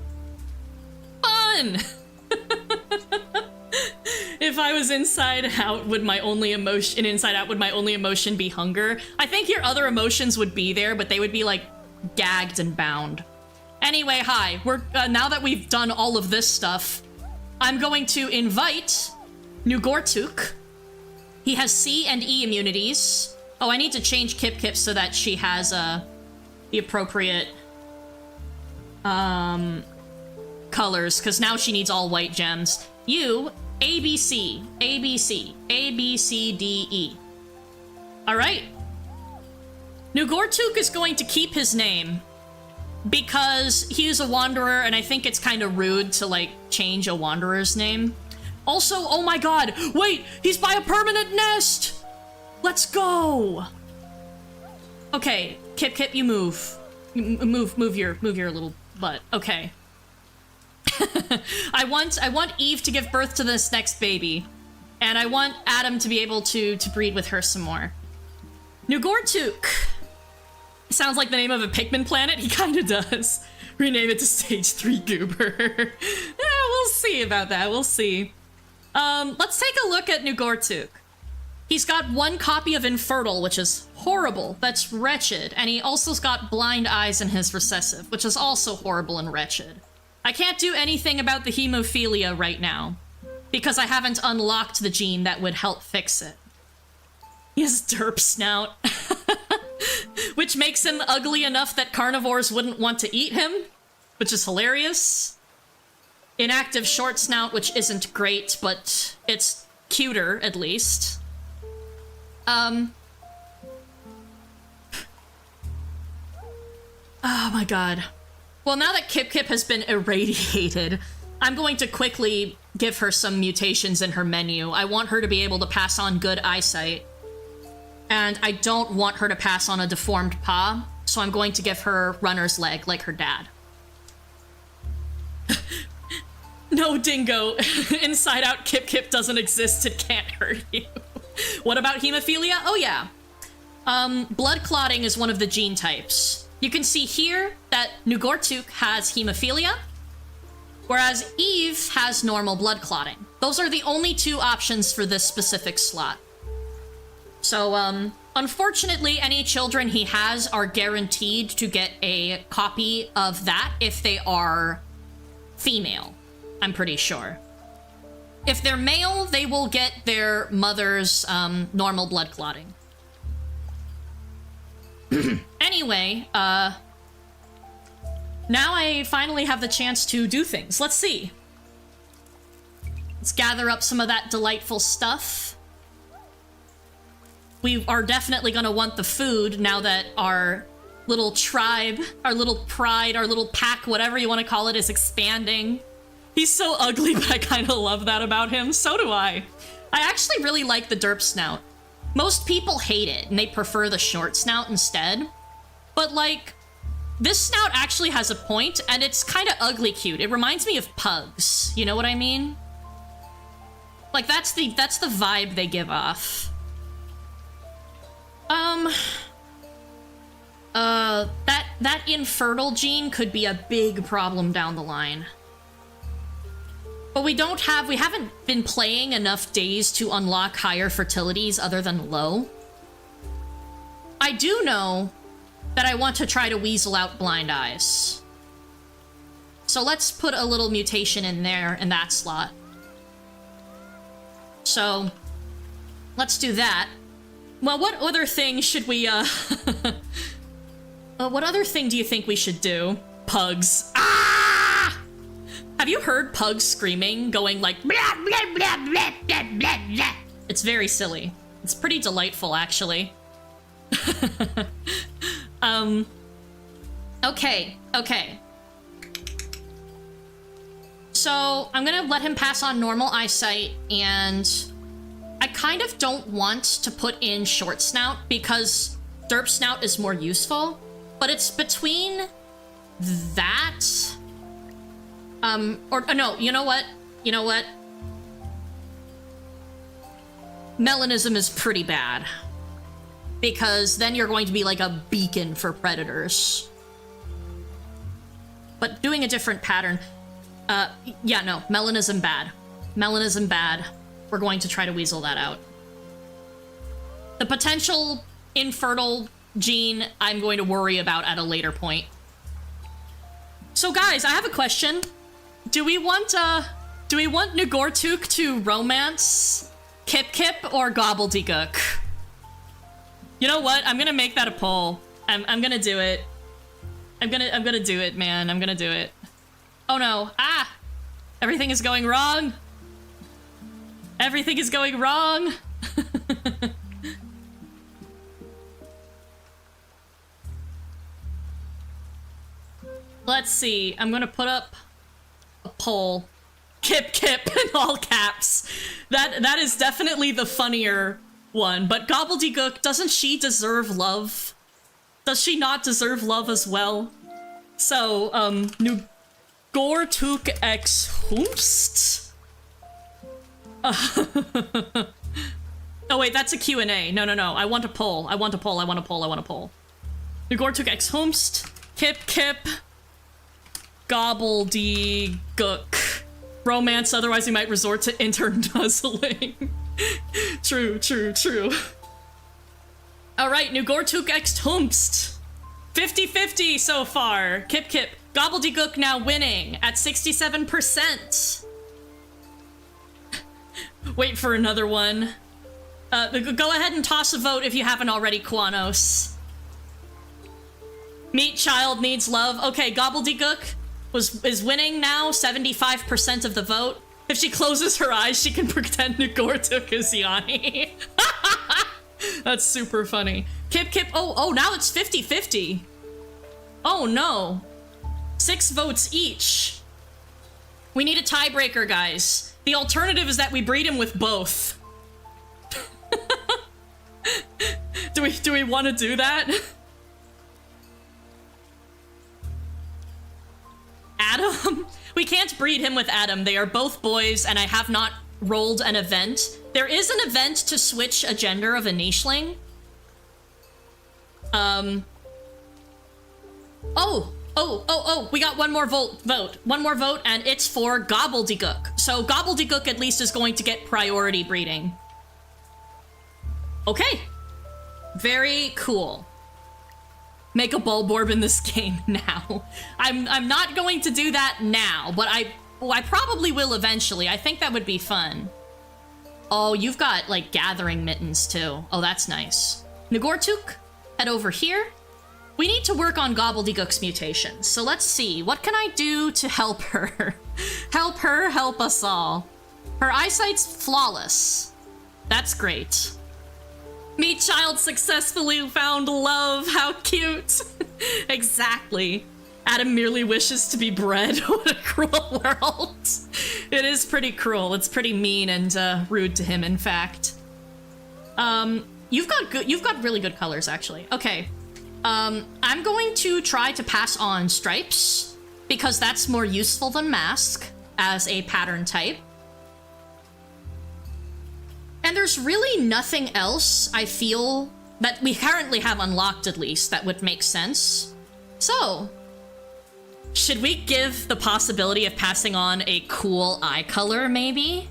Fun! If I was Inside Out, would my only emotion be hunger? I think your other emotions would be there, but they would be like gagged and bound. Anyway, hi. We're now that we've done all of this stuff, I'm going to invite Nugortuk. He has C and E immunities. Oh, I need to change Kip so that she has the appropriate colors, because now she needs all white gems. You, A, B, C, A, B, C, A, B, C, D, E. All right. Nugortuk is going to keep his name because he's a wanderer, and I think it's kind of rude to, like, change a wanderer's name. Also, oh my god, wait, he's by a permanent nest! Let's go! Okay, Kip, you move. Move your little butt. Okay. I want Eve to give birth to this next baby, and I want Adam to be able to breed with her some more. Nugortuk. Sounds like the name of a Pikmin planet. He kind of does. Rename it to Stage 3 Goober. Yeah, we'll see about that. We'll see. Let's take a look at Nugortuk. He's got 1 copy of Infertile, which is horrible. That's wretched. And he also's got blind eyes in his recessive, which is also horrible and wretched. I can't do anything about the hemophilia right now, because I haven't unlocked the gene that would help fix it. He has derp snout. Which makes him ugly enough that carnivores wouldn't want to eat him, which is hilarious. Inactive short snout, which isn't great, but it's cuter, at least. Oh my god. Well, now that Kip has been irradiated, I'm going to quickly give her some mutations in her menu. I want her to be able to pass on good eyesight. And I don't want her to pass on a deformed paw, so I'm going to give her runner's leg like her dad. No, Dingo. Inside Out Kip doesn't exist. It can't hurt you. What about hemophilia? Oh, yeah. Blood clotting is one of the gene types. You can see here that Nugortuk has hemophilia, whereas Eve has normal blood clotting. Those are the only 2 options for this specific slot. So, unfortunately, any children he has are guaranteed to get a copy of that if they are female, I'm pretty sure. If they're male, they will get their mother's normal blood clotting. Anyway, now I finally have the chance to do things. Let's see. Let's gather up some of that delightful stuff. We are definitely gonna want the food now that our little tribe, our little pride, our little pack, whatever you want to call it, is expanding. He's so ugly, but I kind of love that about him. So do I. I actually really like the derp snout. Most people hate it, and they prefer the short snout instead. But, like, this snout actually has a point, and it's kind of ugly cute. It reminds me of pugs. You know what I mean? Like, that's the vibe they give off. That infertile gene could be a big problem down the line. But we haven't been playing enough days to unlock higher fertilities other than low. I do know that I want to try to weasel out blind eyes. So let's put a little mutation in there, in that slot. So, let's do that. Well, what other thing should we, what other thing do you think we should do? Pugs. Ah! Have you heard pugs screaming, going like blah, blah, blah, blah, blah, blah, blah? It's very silly. It's pretty delightful, actually. Okay. So, I'm gonna let him pass on normal eyesight, and I kind of don't want to put in short snout because derp snout is more useful, but it's between that, no, you know what? Melanism is pretty bad, because then you're going to be like a beacon for predators. But doing a different pattern, yeah, no, melanism bad. Melanism bad. We're going to try to weasel that out. The potential infertile gene I'm going to worry about at a later point. So guys, I have a question. Do we want Nugortuk to romance Kip Kip or Gobbledygook? You know what? I'm gonna make that a poll. I'm gonna do it. I'm gonna do it, man. I'm gonna do it. Oh no. Ah! Everything is going wrong. Everything is going wrong. Let's see. I'm gonna put up a poll. Kip Kip in all caps. That is definitely the funnier one. But Gobbledygook, doesn't she deserve love? Does she not deserve love as well? So, Nugortuk ex Humst? Oh wait, that's a Q&A. No. I want a poll. I want a poll. Nugortuk ex Humst, Kip Kip, Gobbledygook. Romance, otherwise we might resort to intern nuzzling. True. Alright, Nugortuk ex Humst. 50-50 so far. Kip Kip. Gobbledygook now winning at 67%. Wait for another one. Go ahead and toss a vote if you haven't already, Quanos. Meat child needs love. Okay, Gobbledygook is winning now, 75% of the vote. If she closes her eyes, she can pretend Nugortuk is Yanni. That's super funny. Kip Kip, oh, now it's 50-50. Oh no. 6 votes each. We need a tiebreaker, guys. The alternative is that we breed him with both. Do we want to do that? Adam? We can't breed him with Adam. They are both boys, and I have not rolled an event. There is an event to switch a gender of a nicheling. Oh, we got one more vote. One more vote, and it's for Gobbledygook. So Gobbledygook at least is going to get priority breeding. Okay. Very cool. Make a Bulborb in this game now. I'm not going to do that now, but Oh, I probably will eventually. I think that would be fun. Oh, you've got, like, gathering mittens, too. Oh, that's nice. Nagortuk, head over here. We need to work on Gobbledygook's mutations. So let's see. What can I do to help her? Help her, help us all. Her eyesight's flawless. That's great. Meat child successfully found love. How cute. Exactly. Adam merely wishes to be bred. What a cruel world. It is pretty cruel. It's pretty mean and rude to him, in fact. You've got really good colors, actually. Okay. I'm going to try to pass on stripes because that's more useful than mask as a pattern type. And there's really nothing else I feel that we currently have unlocked, at least, that would make sense. So, should we give the possibility of passing on a cool eye color, maybe?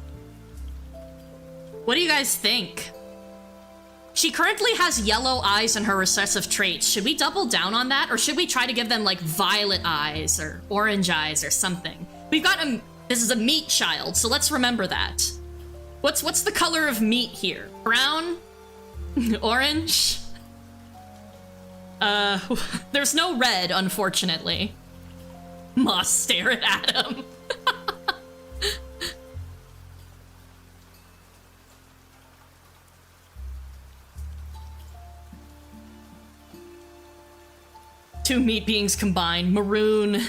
What do you guys think? She currently has yellow eyes in her recessive traits. Should we double down on that? Or should we try to give them, like, violet eyes or orange eyes or something? We've got this is a meat child, so let's remember that. What's the color of meat here? Brown? Orange? There's no red, unfortunately. Moss stare at Adam. Two meat beings combined. Maroon.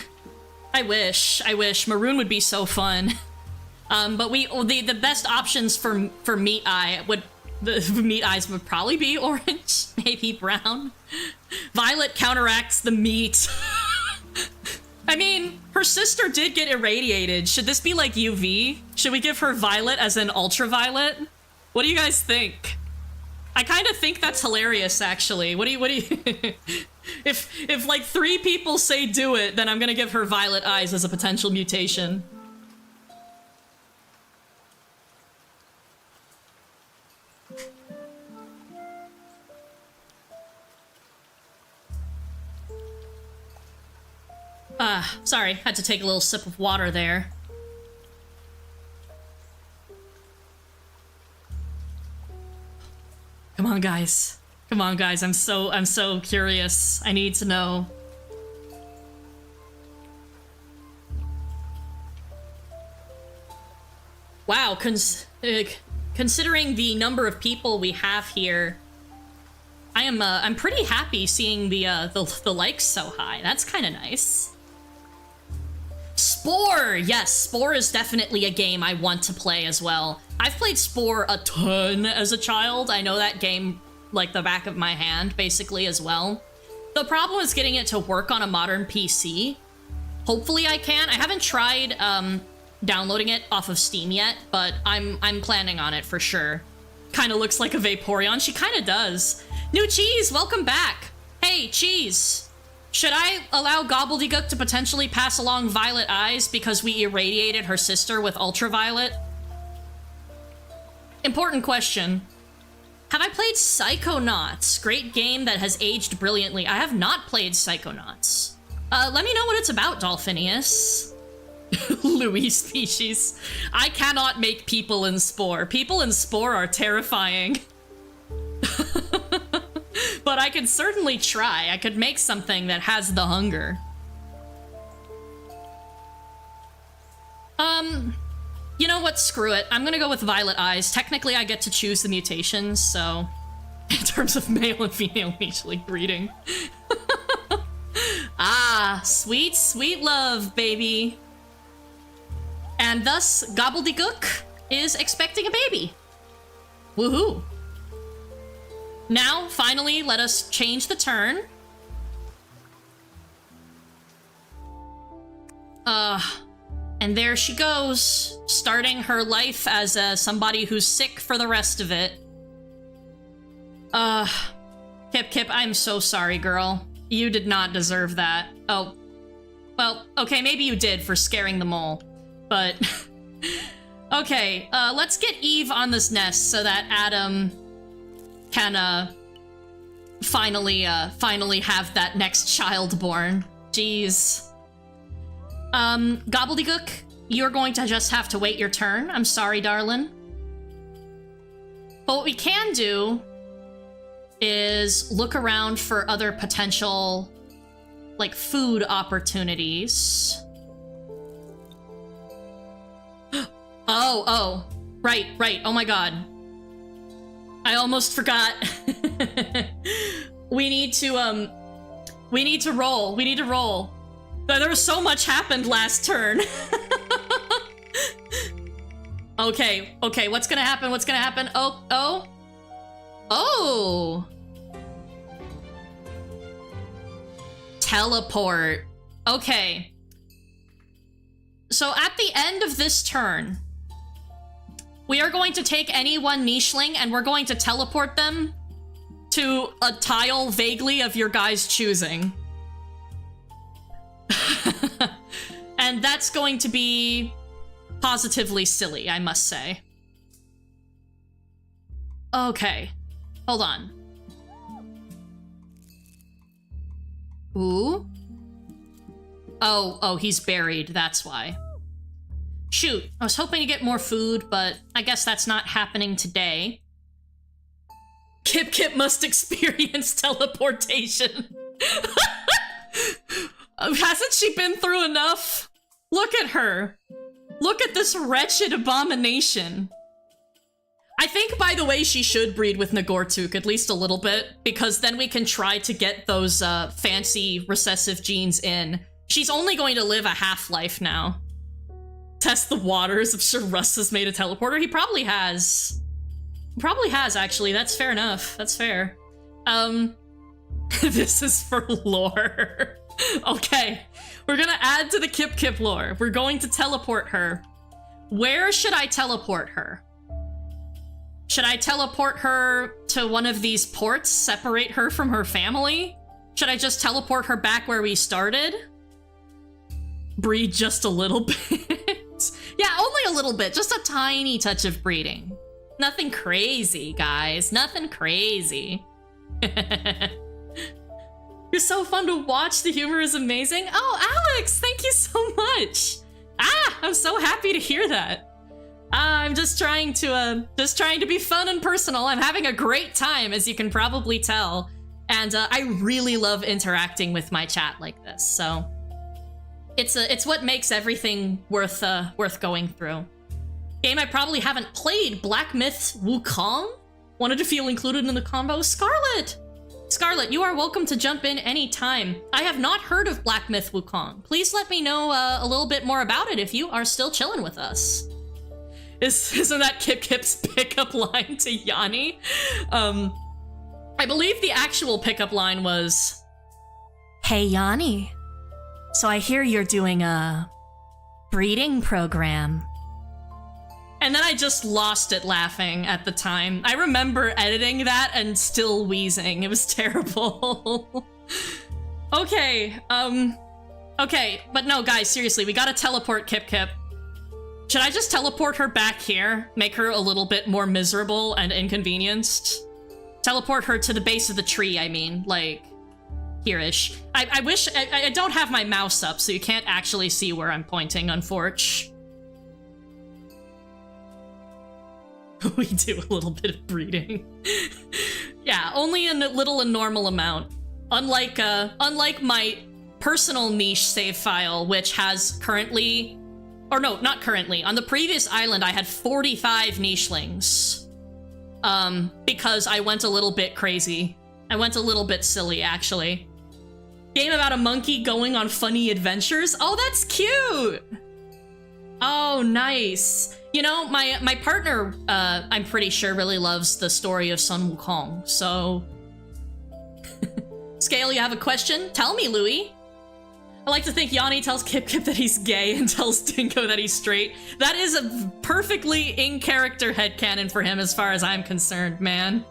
I wish. Maroon would be so fun. But the best options for meat eye the meat eyes would probably be orange, maybe brown. Violet counteracts the meat. I mean, her sister did get irradiated. Should this be like UV? Should we give her violet as in ultraviolet? What do you guys think? I kind of think that's hilarious, actually. What do you if like 3 people say do it, then I'm gonna give her violet eyes as a potential mutation. Sorry, had to take a little sip of water there. Come on, guys. Come on, guys. I'm so curious. I need to know. Wow, considering the number of people we have here, I'm pretty happy seeing the likes so high. That's kind of nice. Spore! Yes, Spore is definitely a game I want to play as well. I've played Spore a ton as a child. I know that game like the back of my hand, basically, as well. The problem is getting it to work on a modern PC. Hopefully I can. I haven't tried downloading it off of Steam yet, but I'm planning on it for sure. Kind of looks like a Vaporeon. She kind of does. New Cheese, welcome back. Hey, Cheese. Should I allow Gobbledygook to potentially pass along violet eyes because we irradiated her sister with ultraviolet? Important question. Have I played Psychonauts? Great game that has aged brilliantly. I have not played Psychonauts. Let me know what it's about, Dolphinius. Louis species. I cannot make people in Spore. People in Spore are terrifying. But I could certainly try. I could make something that has the hunger. You know what? Screw it. I'm gonna go with violet eyes. Technically, I get to choose the mutations, so... In terms of male and female mutually breeding. Ah, sweet, sweet love, baby. And thus, Gobbledygook is expecting a baby. Woohoo. Now, finally, let us change the turn. And there she goes, starting her life as somebody who's sick for the rest of it. Kip, I'm so sorry, girl. You did not deserve that. Oh, well, okay, maybe you did for scaring the mole, but... Okay, let's get Eve on this nest so that Adam can, finally have that next child born. Jeez. Gobbledygook, you're going to just have to wait your turn. I'm sorry, darling. But what we can do is look around for other potential, like, food opportunities. Oh, right, oh my god. I almost forgot. We need to roll. There was so much happened last turn. Okay, what's gonna happen? Oh! Teleport. Okay. So at the end of this turn, we are going to take any one nicheling and we're going to teleport them to a tile vaguely of your guys' choosing. And that's going to be positively silly, I must say. Okay, hold on. Ooh. Oh, he's buried, that's why. Shoot, I was hoping to get more food, but I guess that's not happening today. Kip must experience teleportation. Hasn't she been through enough? Look at her. Look at this wretched abomination. I think, by the way, she should breed with Nagortuk at least a little bit, because then we can try to get those fancy recessive genes in. She's only going to live a half-life now. Test the waters. I'm sure Russ has made a teleporter. He probably has. Probably has, actually. That's fair enough. That's fair. This is for lore. Okay. We're gonna add to the Kip lore. We're going to teleport her. Where should I teleport her? Should I teleport her to one of these ports, separate her from her family? Should I just teleport her back where we started? Breed just a little bit? Yeah, only a little bit. Just a tiny touch of breeding. Nothing crazy, guys. Nothing crazy. You're so fun to watch. The humor is amazing. Oh, Alex, thank you so much. I'm so happy to hear that. I'm just trying to be fun and personal. I'm having a great time, as you can probably tell. And I really love interacting with my chat like this. So it's what makes everything worth going through. Game I probably haven't played, Black Myth Wukong? Wanted to feel included in the combo. Scarlet, you are welcome to jump in anytime. I have not heard of Black Myth Wukong. Please let me know a little bit more about it if you are still chilling with us. Isn't that Kip's pickup line to Yanni? I believe the actual pickup line was, "Hey Yanni, so I hear you're doing a breeding program." And then I just lost it laughing at the time. I remember editing that and still wheezing. It was terrible. Okay, but no, guys, seriously, we gotta teleport Kip. Should I just teleport her back here? Make her a little bit more miserable and inconvenienced? Teleport her to the base of the tree, I mean, like, here-ish. I wish, I don't have my mouse up, so you can't actually see where I'm pointing, unfortunately. We do a little bit of breeding. Yeah, only a little and normal amount. Unlike my personal niche save file, which has currently, or no, not currently. On the previous island, I had 45 nichelings. Because I went a little bit crazy. I went a little bit silly, actually. Game about a monkey going on funny adventures? Oh, that's cute! Oh, nice. You know, my partner, I'm pretty sure, really loves the story of Sun Wukong, so... Scale, you have a question? Tell me, Louis. I like to think Yanni tells Kip that he's gay and tells Dingo that he's straight. That is a perfectly in-character headcanon for him as far as I'm concerned, man.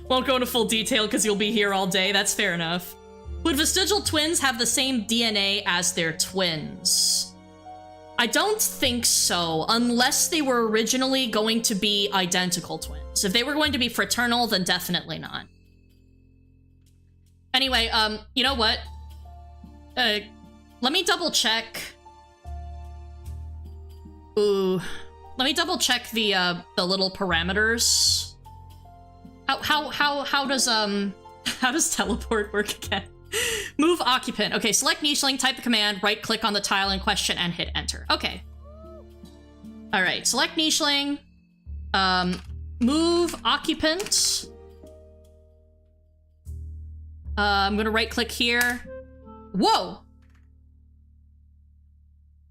Won't go into full detail because you'll be here all day, that's fair enough. Would vestigial twins have the same DNA as their twins? I don't think so, unless they were originally going to be identical twins. If they were going to be fraternal, then definitely not. Anyway, you know what? Let me double check Ooh. Let me double check the little parameters. How does how does teleport work again? Move occupant. Okay, select nicheling, type the command, right click on the tile in question and hit enter. Okay. All right, select nicheling. Move occupant. I'm gonna right click here. Whoa!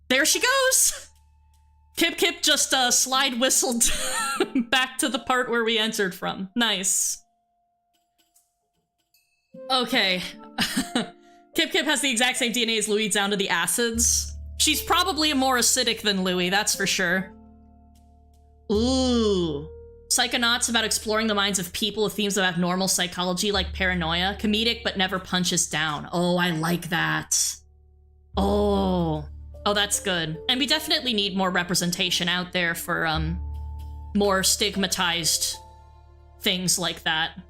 There she goes! Kip just slide whistled back to the part where we entered from. Nice. Okay. Kip has the exact same DNA as Louis down to the acids. She's probably more acidic than Louis, that's for sure. Ooh. Psychonauts about exploring the minds of people with themes of abnormal psychology like paranoia. Comedic but never punches down. Oh, I like that. Oh, that's good. And we definitely need more representation out there for more stigmatized things like that.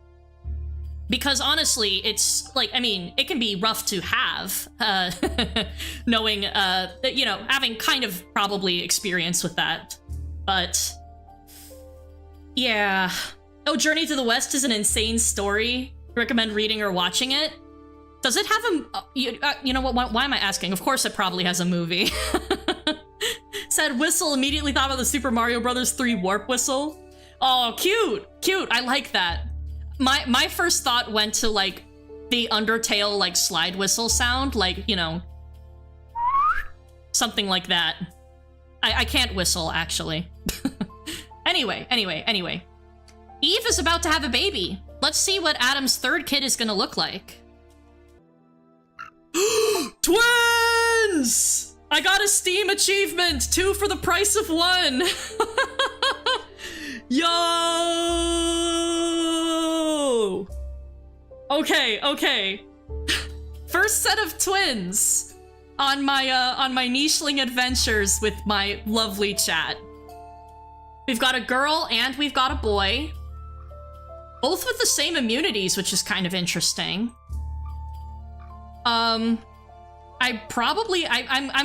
Because honestly, it's like, I mean, it can be rough to have, knowing, you know, having kind of probably experience with that. But yeah. Oh, Journey to the West is an insane story. Recommend reading or watching it. Does it have a... you know what? Why am I asking? Of course it probably has a movie. Said whistle, immediately thought of the Super Mario Bros. 3 warp whistle. Oh, cute. Cute. I like that. My first thought went to, like, the Undertale, like, slide whistle sound. Like, you know... something like that. I can't whistle, actually. Anyway. Eve is about to have a baby. Let's see what Adam's third kid is gonna look like. Twins! I got a Steam achievement! 2 for the price of 1! Yo! Okay. First set of twins on my nicheling adventures with my lovely chat. We've got a girl and we've got a boy. Both with the same immunities, which is kind of interesting. I'm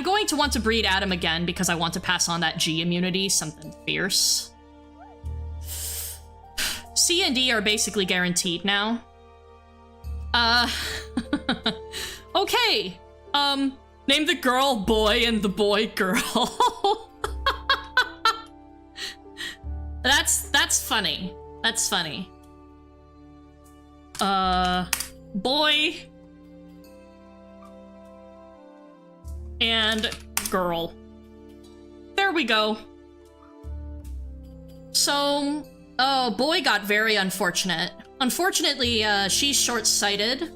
going to want to breed Adam again because I want to pass on that G immunity, something fierce. C and D are basically guaranteed now. Okay. Name the girl boy and the boy girl. That's funny. That's funny. Boy and girl. There we go. So, oh, boy got very unfortunate. Unfortunately, she's short-sighted.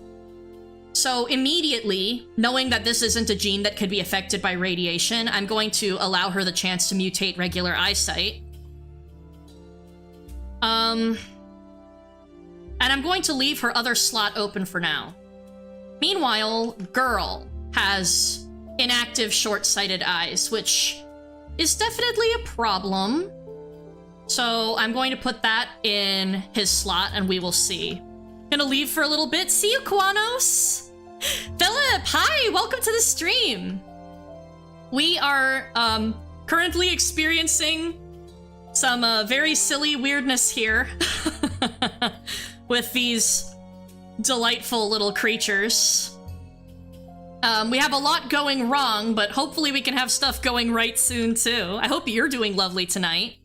So immediately, knowing that this isn't a gene that could be affected by radiation, I'm going to allow her the chance to mutate regular eyesight. And I'm going to leave her other slot open for now. Meanwhile, girl has inactive short-sighted eyes, which is definitely a problem. So I'm going to put that in his slot and we will see. Gonna leave for a little bit. See you, Kuanos! Philip, hi! Welcome to the stream! We are currently experiencing some very silly weirdness here with these delightful little creatures. We have a lot going wrong, but hopefully we can have stuff going right soon too. I hope you're doing lovely tonight.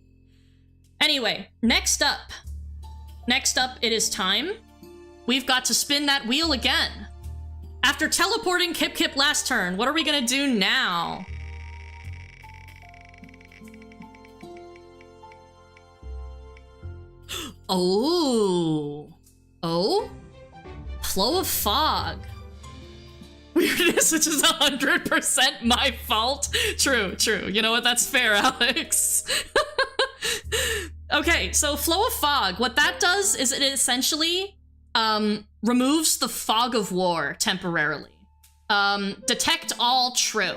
Anyway, next up it is time. We've got to spin that wheel again. After teleporting Kip last turn, what are we gonna do now? Oh. Flow of fog. Weirdness, which is 100% my fault. True. You know what? That's fair, Alex. Okay, so flow of fog. What that does is it essentially removes the fog of war temporarily. Detect all true.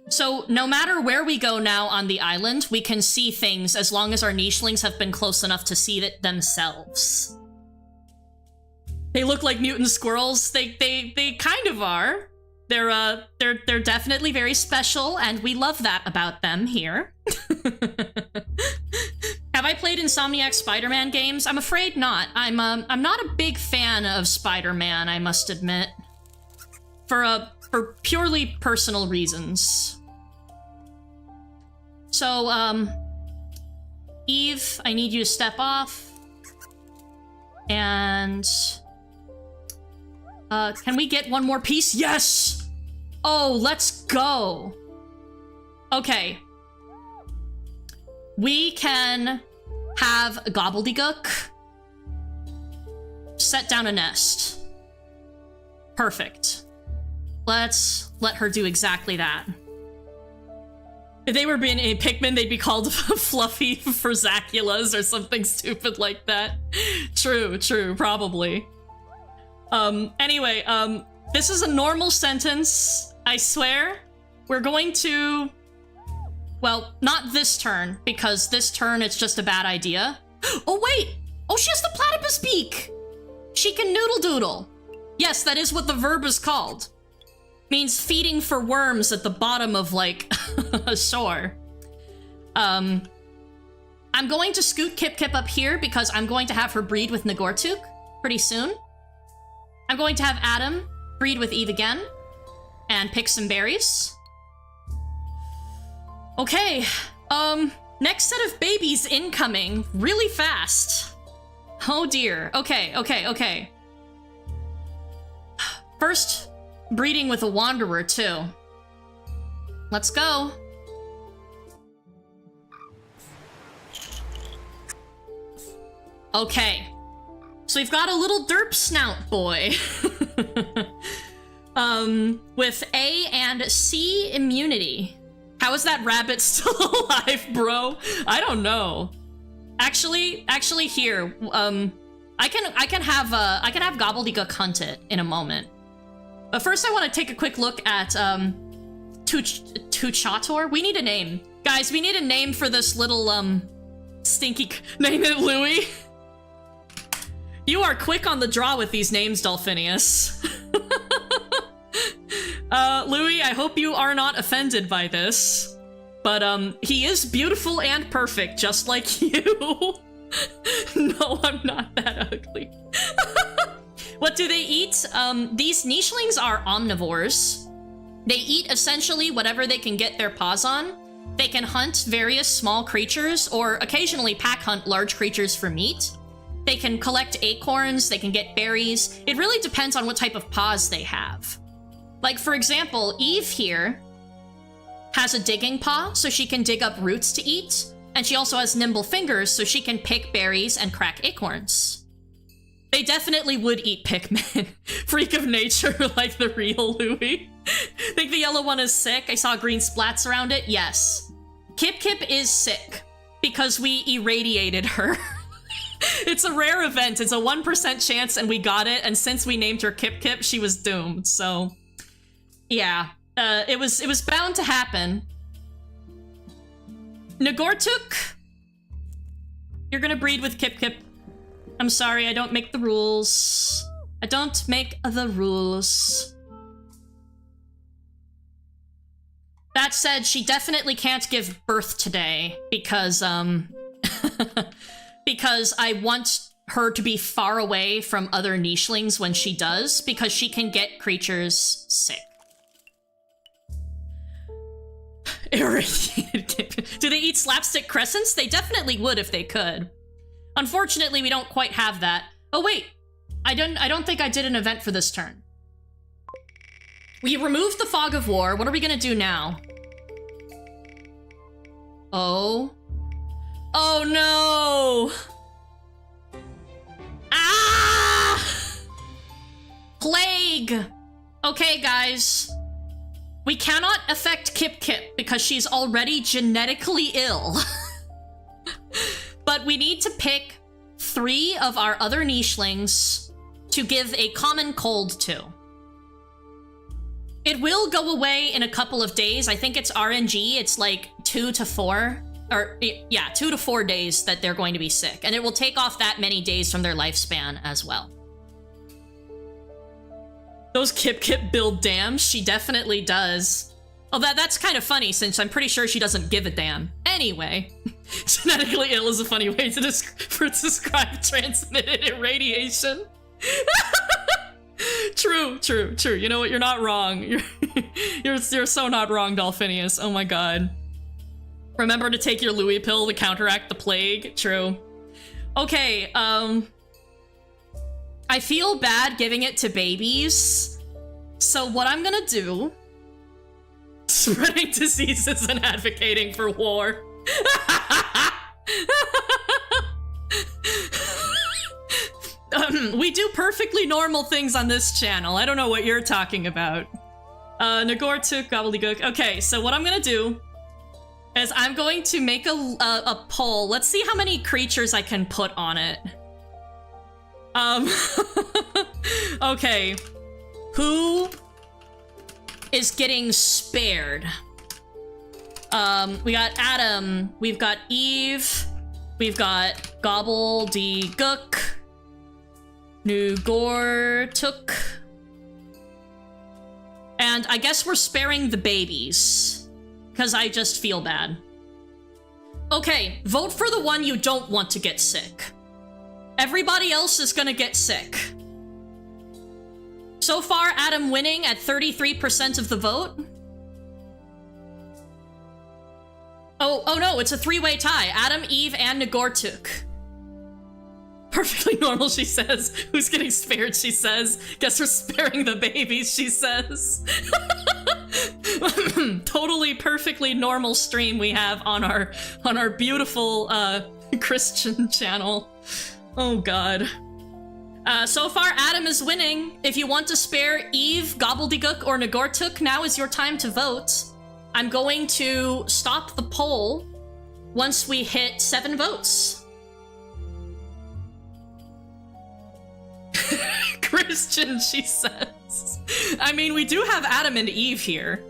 So no matter where we go now on the island, we can see things as long as our nichelings have been close enough to see it themselves. They look like mutant squirrels. They kind of are. They're definitely very special, and we love that about them here. Have I played Insomniac Spider-Man games? I'm afraid not. I'm not a big fan of Spider-Man, I must admit. For purely personal reasons. So, Eve, I need you to step off. And... can we get one more piece? Yes! Oh, let's go! Okay. We can have a gobbledygook. Set down a nest. Perfect. Let's let her do exactly that. If they were being a Pikmin, they'd be called Fluffy Frzaculas or something stupid like that. True, probably. Anyway, this is a normal sentence, I swear. We're going to... Well, not this turn, because this turn it's just a bad idea. Oh, wait! Oh, she has the platypus beak! She can noodle doodle. Yes, that is what the verb is called. Means feeding for worms at the bottom of, like, a shore. I'm going to scoot Kip Kip up here because I'm going to have her breed with Nagortuk pretty soon. I'm going to have Adam breed with Eve again and pick some berries. Okay, next set of babies incoming really fast. Oh dear, okay. First, breeding with a wanderer too. Let's go. Okay, so we've got a little derp snout boy. With A and C immunity. How is that rabbit still alive, bro? I don't know. Actually, here, I can have Gobbledygook hunt it in a moment. But first, I want to take a quick look at Tuchator. We need a name, guys. We need a name for this little stinky. Name it Louie. You are quick on the draw with these names, Dolphinius. Louis, I hope you are not offended by this, but he is beautiful and perfect, just like you. No, I'm not that ugly. What do they eat? These nichelings are omnivores. They eat essentially whatever they can get their paws on. They can hunt various small creatures, or occasionally pack hunt large creatures for meat. They can collect acorns, they can get berries. It really depends on what type of paws they have. Like, for example, Eve here has a digging paw, so she can dig up roots to eat. And she also has nimble fingers, so she can pick berries and crack acorns. They definitely would eat Pikmin. Freak of nature, like the real Louie. Think the yellow one is sick? I saw green splats around it. Yes. Kip Kip is sick, because we irradiated her. It's a rare event. It's a 1% chance, and we got it. And since we named her Kip Kip, she was doomed. So, yeah, it was bound to happen. Nagortuk, you're gonna breed with Kip Kip. I'm sorry, I don't make the rules. I don't make the rules. That said, she definitely can't give birth today because because I want her to be far away from other nichelings when she does, because she can get creatures sick. Irradiated. Do they eat slapstick crescents? They definitely would if they could. Unfortunately, we don't quite have that. Oh wait, I don't think I did an event for this turn. We removed the fog of war. What are we gonna do now? Oh. Oh no! Ah! Plague! Okay, guys. We cannot affect Kip Kip because she's already genetically ill. But we need to pick 3 of our other nichelings to give a common cold to. It will go away in a couple of days. I think it's RNG. It's like 2 to 4. Or, yeah, 2 to 4 days that they're going to be sick. And it will take off that many days from their lifespan as well. Those Kip Kip build dams? She definitely does. Oh, that's kind of funny since I'm pretty sure she doesn't give a damn. Anyway, genetically ill is a funny way to describe transmitted irradiation. True. You know what? You're not wrong. You're so not wrong, Dolphinius. Oh my god. Remember to take your Louis pill to counteract the plague. True. Okay, I feel bad giving it to babies. So what I'm gonna do... Spreading diseases and advocating for war. We do perfectly normal things on this channel. I don't know what you're talking about. Nagor took gobbledygook. Okay, so what I'm gonna do is I'm going to make a poll. Let's see how many creatures I can put on it. Okay. Who is getting spared? We got Adam, we've got Eve, we've got Gobbledygook, Nugortuk, and I guess we're sparing the babies, because I just feel bad. Okay, vote for the one you don't want to get sick. Everybody else is gonna get sick. So far, Adam winning at 33% of the vote. Oh no, it's a three-way tie. Adam, Eve, and Nagortuk. Perfectly normal, she says. Who's getting spared, she says. Guess we're sparing the babies, she says. Totally perfectly normal stream we have on our beautiful Christian channel. Oh god. So far, Adam is winning. If you want to spare Eve, Gobbledygook, or Nagortuk, now is your time to vote. I'm going to stop the poll once we hit 7 votes. Christian, she says. I mean, we do have Adam and Eve here.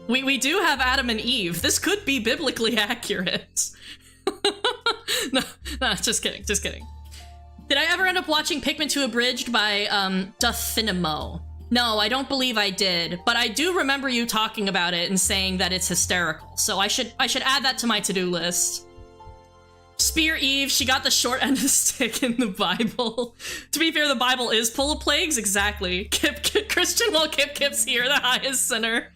We do have Adam and Eve. This could be biblically accurate. No, just kidding. Did I ever end up watching Pikmin 2 Abridged by, Duffinimo? No, I don't believe I did, but I do remember you talking about it and saying that it's hysterical, so I should add that to my to-do list. Spear Eve, she got the short end of the stick in the Bible. To be fair, the Bible is full of plagues, exactly. Christian while Kip's here, the highest sinner.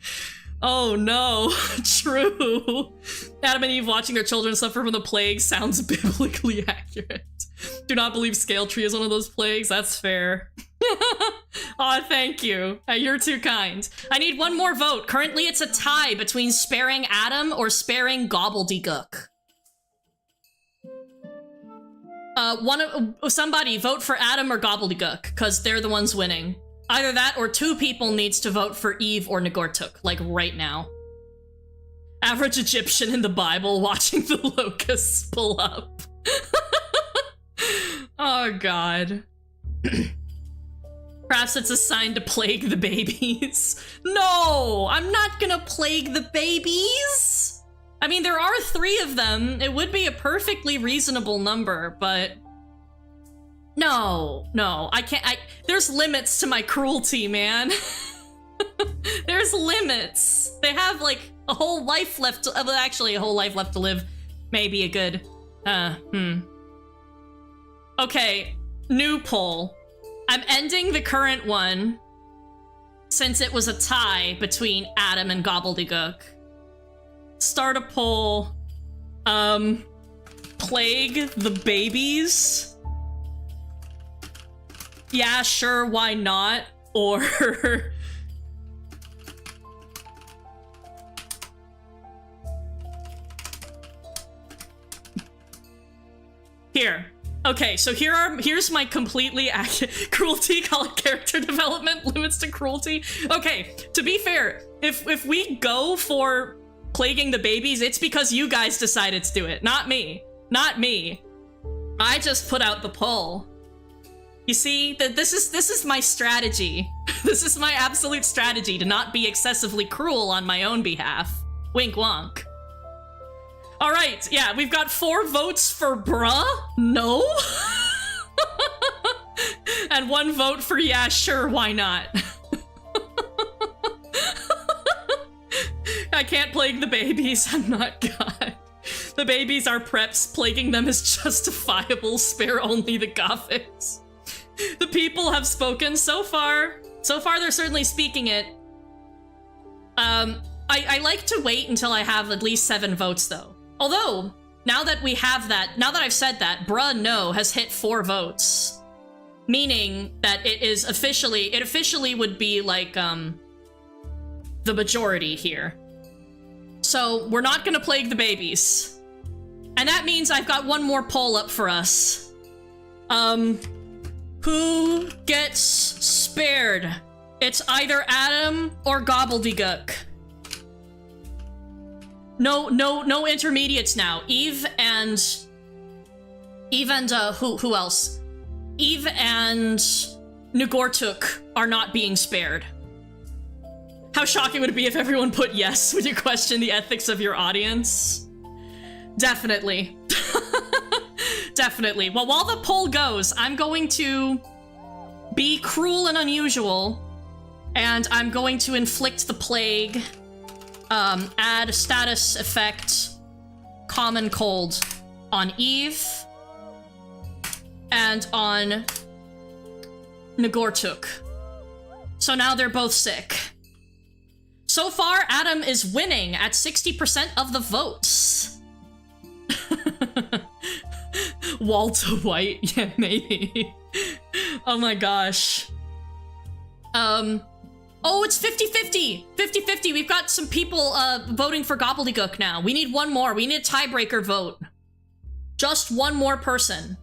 Oh no, true. Adam and Eve watching their children suffer from the plague sounds biblically accurate. Do not believe Scale Tree is one of those plagues, that's fair. Aw, thank you. You're too kind. I need one more vote. Currently it's a tie between sparing Adam or sparing Gobbledygook. Somebody vote for Adam or Gobbledygook, because they're the ones winning. Either that or 2 people needs to vote for Eve or Nagortuk, like right now. Average Egyptian in the Bible watching the locusts pull up. Oh god. Perhaps it's a sign to plague the babies. No, I'm not gonna plague the babies. I mean, there are 3 of them. It would be a perfectly reasonable number, but no, I can't. There's limits to my cruelty, man. There's limits. They have like a whole life left to, well, actually a whole life left to live. Maybe a good, Okay, new poll. I'm ending the current one since it was a tie between Adam and Gobbledygook. Start a poll. Plague the babies? Yeah, sure, why not? Or here. Okay, so here's my completely accurate cruelty, call it character development, limits to cruelty. Okay, to be fair, if we go for plaguing the babies, it's because you guys decided to do it, not me. Not me. I just put out the poll. You see, this is my strategy. This is my absolute strategy to not be excessively cruel on my own behalf. Wink wonk. All right, yeah, we've got 4 votes for bruh, no? And 1 vote for yeah, sure, why not? I can't plague the babies. I'm not God. The babies are preps. Plaguing them is justifiable. Spare only the Gothics. The people have spoken so far. So far, they're certainly speaking it. I like to wait until I have at least 7 votes, though. Although, now that we have that, now that I've said that, bruh no has hit 4 votes. Meaning that it officially would be like, the majority here. So, we're not gonna plague the babies. And that means I've got one more poll up for us. Who gets spared? It's either Adam or Gobbledygook. No intermediates now. Eve and who else? Eve and Nagortuk are not being spared. How shocking would it be if everyone put yes? Would you question the ethics of your audience? Definitely. Definitely. Well, while the poll goes, I'm going to be cruel and unusual, and I'm going to inflict the plague. Add status effect common cold on Eve and on Nagortuk. So now they're both sick. So far, Adam is winning at 60% of the votes. Walter White, yeah, maybe. Oh my gosh. Oh, it's 50-50! 50-50, we've got some people, voting for Gobbledygook now. We need one more, we need a tiebreaker vote. Just one more person.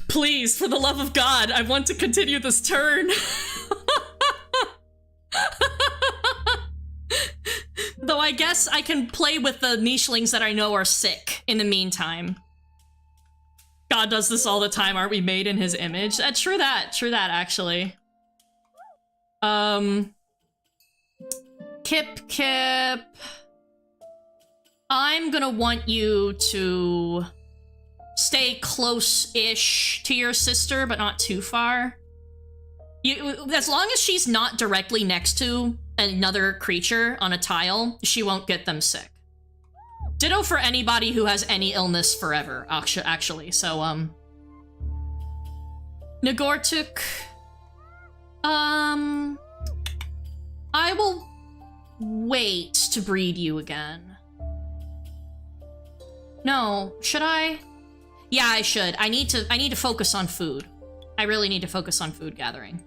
Please, for the love of God, I want to continue this turn. Though I guess I can play with the nichelings that I know are sick in the meantime. God does this all the time, aren't we made in his image? True that, actually. Kip. I'm gonna want you to stay close-ish to your sister, but not too far. As long as she's not directly next to another creature on a tile, she won't get them sick. Ditto for anybody who has any illness forever, actually. So, Nagortuk, I will wait to breed you again. No, should I? Yeah, I should. I need to focus on food. I really need to focus on food gathering.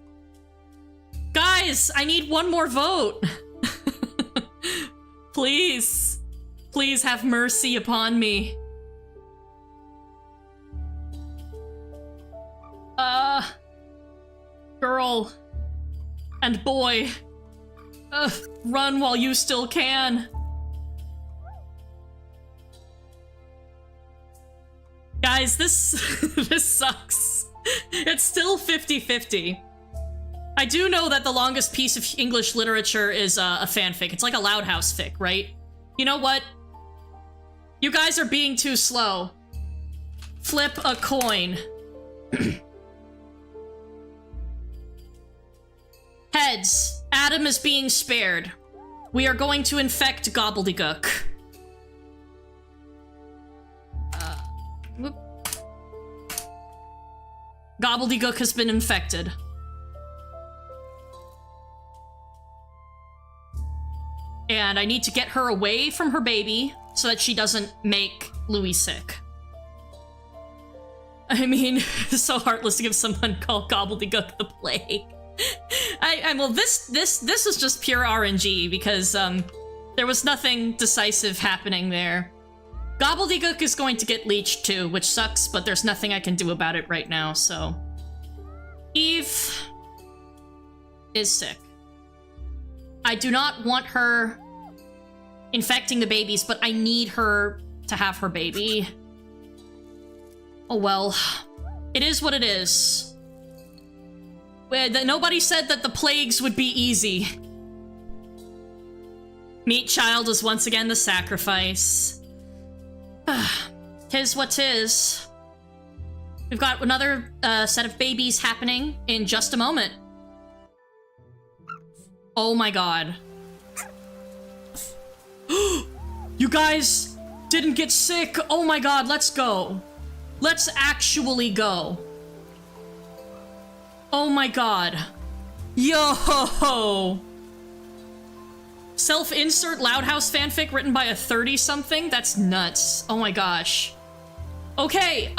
Guys, I need one more vote. Please. Please have mercy upon me. Girl and boy. Run while you still can. Guys, this this sucks. It's still 50-50. I do know that the longest piece of English literature is a fanfic. It's like a Loud House fic, right? You know what? You guys are being too slow. Flip a coin. Heads. Adam is being spared. We are going to infect Gobbledygook. Whoop. Gobbledygook has been infected. And I need to get her away from her baby so that she doesn't make Louis sick. I mean, it's so heartless to give someone called Gobbledygook the plague. Well, this is just pure RNG because there was nothing decisive happening there. Gobbledygook is going to get leeched too, which sucks, but there's nothing I can do about it right now, so... Eve is sick. I do not want her infecting the babies, but I need her to have her baby. Oh well. It is what it is. Nobody said that the plagues would be easy. Meat child is once again the sacrifice. Tis what tis. We've got another set of babies happening in just a moment. Oh my god. You guys didn't get sick. Oh my god, let's go. Let's actually go. Oh my god. Yo! Self-insert Loud House fanfic written by a 30-something? That's nuts. Oh my gosh. Okay,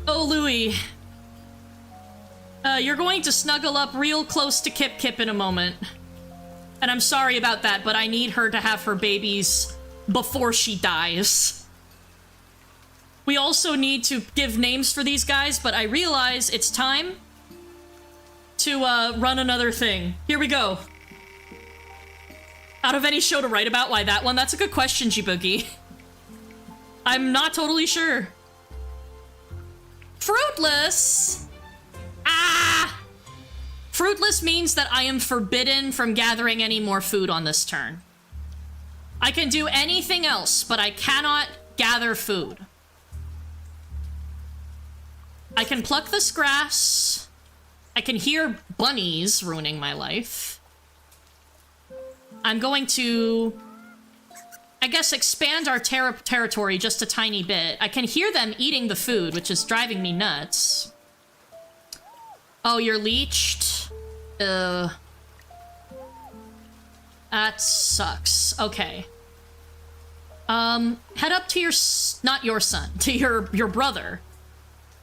Oh, Louie. You're going to snuggle up real close to Kip Kip in a moment. And I'm sorry about that, but I need her to have her babies before she dies. We also need to give names for these guys, but I realize it's time to run another thing. Here we go. Out of any show to write about, why that one? That's a good question, G-Boogie. I'm not totally sure. Fruitless? Ah! Fruitless means that I am forbidden from gathering any more food on this turn. I can do anything else, but I cannot gather food. I can pluck this grass. I can hear bunnies ruining my life. I'm going to, I guess, expand our territory just a tiny bit. I can hear them eating the food, which is driving me nuts. Oh, you're leeched? That sucks. Okay. Head up to your, not your son, to your brother.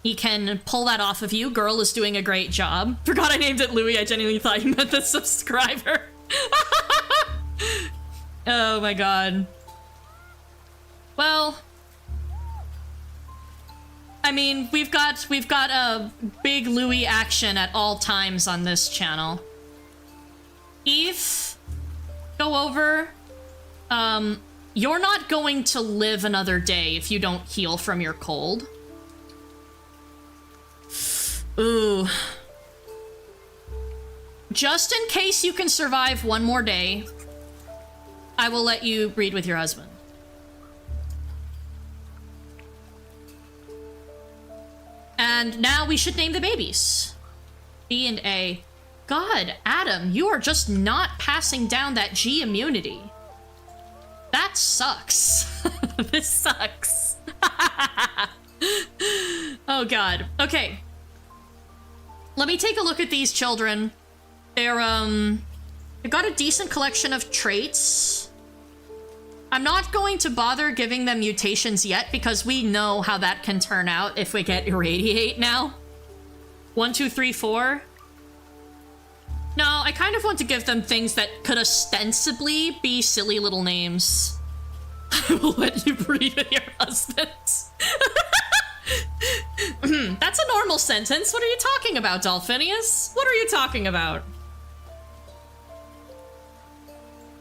He can pull that off of you. Girl is doing a great job. Forgot I named it Louie. I genuinely thought you meant the subscriber. Oh my god. Well, I mean, we've got a big Louie action at all times on this channel. Eve, go over. You're not going to live another day if you don't heal from your cold. Ooh. Just in case you can survive one more day, I will let you breed with your husband. And now we should name the babies. B and A. God, Adam, you are just not passing down that G immunity. That sucks. This sucks. Oh god. Okay. Let me take a look at these children. They've got a decent collection of traits. I'm not going to bother giving them mutations yet because we know how that can turn out if we get Irradiate now. 1, 2, 3, 4. No, I kind of want to give them things that could ostensibly be silly little names. I will let you breed with your husband. That's a normal sentence. What are you talking about, Dolphinius? What are you talking about?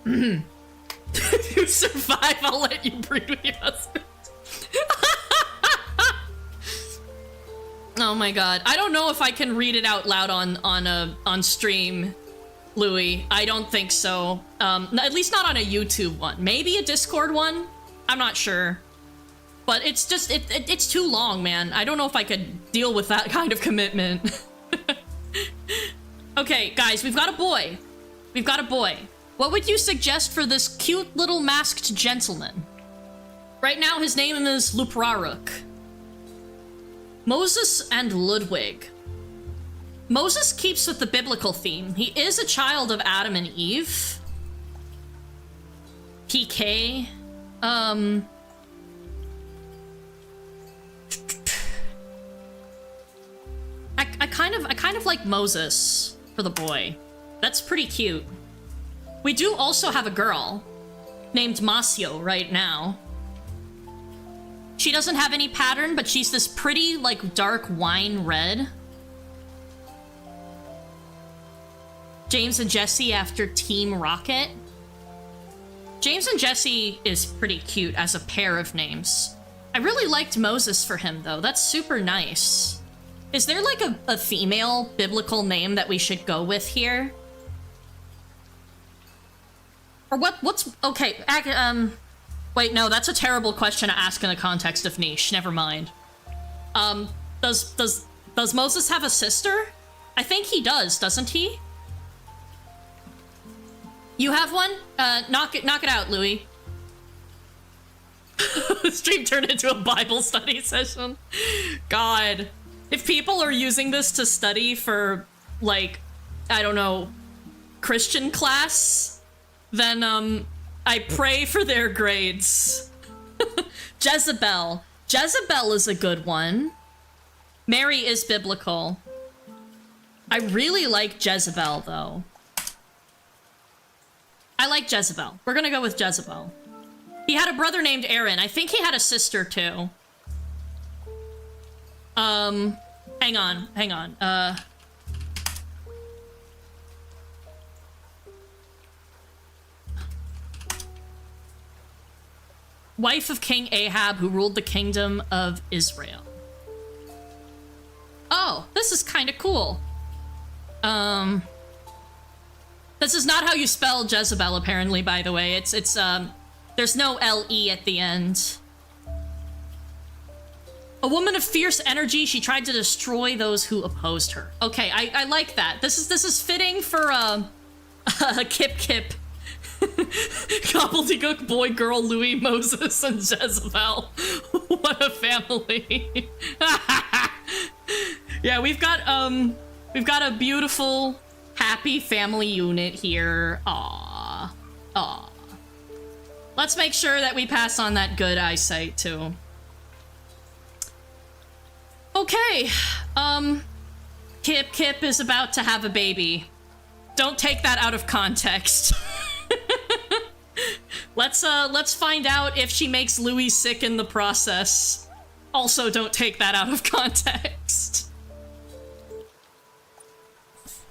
If you survive, I'll let you breed with your husband. Oh my god. I don't know if I can read it out loud on stream, Louie. I don't think so. At least not on a YouTube one. Maybe a Discord one? I'm not sure. But it's just, it's too long, man. I don't know if I could deal with that kind of commitment. Okay, guys, we've got a boy. We've got a boy. What would you suggest for this cute little masked gentleman? Right now, his name is Lupraruk. Moses and Ludwig. Moses keeps with the biblical theme. He is a child of Adam and Eve. PK. I kind of like Moses for the boy. That's pretty cute. We do also have a girl named Masio right now. She doesn't have any pattern, but she's this pretty, like, dark wine red. James and Jesse after Team Rocket. James and Jesse is pretty cute as a pair of names. I really liked Moses for him, though. That's super nice. Is there, like, a female biblical name that we should go with here? Or what's... Okay, wait, no, that's a terrible question to ask in the context of niche. Never mind. Does Moses have a sister? I think he does, doesn't he? You have one? Knock it out, Louis. The stream turned into a Bible study session. God. If people are using this to study for, like, I don't know, Christian class, then, I pray for their grades. Jezebel. Jezebel is a good one. Mary is biblical. I really like Jezebel, though. I like Jezebel. We're gonna go with Jezebel. He had a brother named Aaron. I think he had a sister, too. Hang on. Wife of King Ahab, who ruled the kingdom of Israel. Oh, this is kind of cool. This is not how you spell Jezebel, apparently, by the way. It's there's no L-E at the end. A woman of fierce energy, she tried to destroy those who opposed her. Okay, I like that. This is fitting for, Kip. Gobbledygook, boy, girl, Louis, Moses, and Jezebel. What a family. Yeah, we've got a beautiful, happy family unit here. Aww. Let's make sure that we pass on that good eyesight, too. Okay, Kip is about to have a baby. Don't take that out of context. Let's find out if she makes Louis sick in the process. Also, don't take that out of context.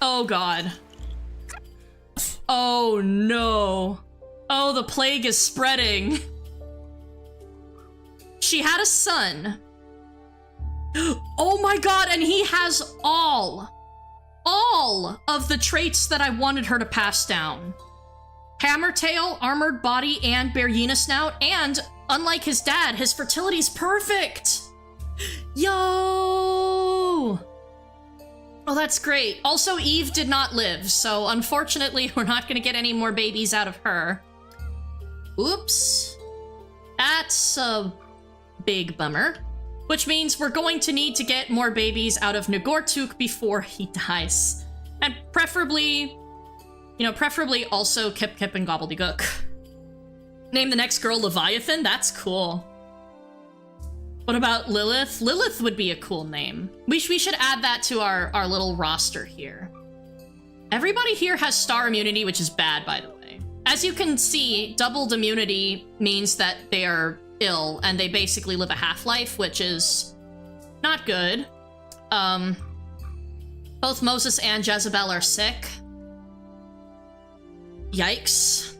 Oh god. Oh no. Oh, the plague is spreading. She had a son. Oh my god, and he has all of the traits that I wanted her to pass down. Hammer tail, armored body, and Berryina snout, and unlike his dad, his fertility's perfect! Yo! Oh, that's great. Also, Eve did not live, so unfortunately, we're not gonna get any more babies out of her. Oops. That's a big bummer. Which means we're going to need to get more babies out of Nagortuk before he dies. And preferably, preferably also Kip and Gobbledygook. Name the next girl Leviathan? That's cool. What about Lilith? Lilith would be a cool name. We should add that to our little roster here. Everybody here has star immunity, which is bad, by the way. As you can see, doubled immunity means that they are ill and they basically live a half-life, which is not good. Both Moses and Jezebel are sick. Yikes.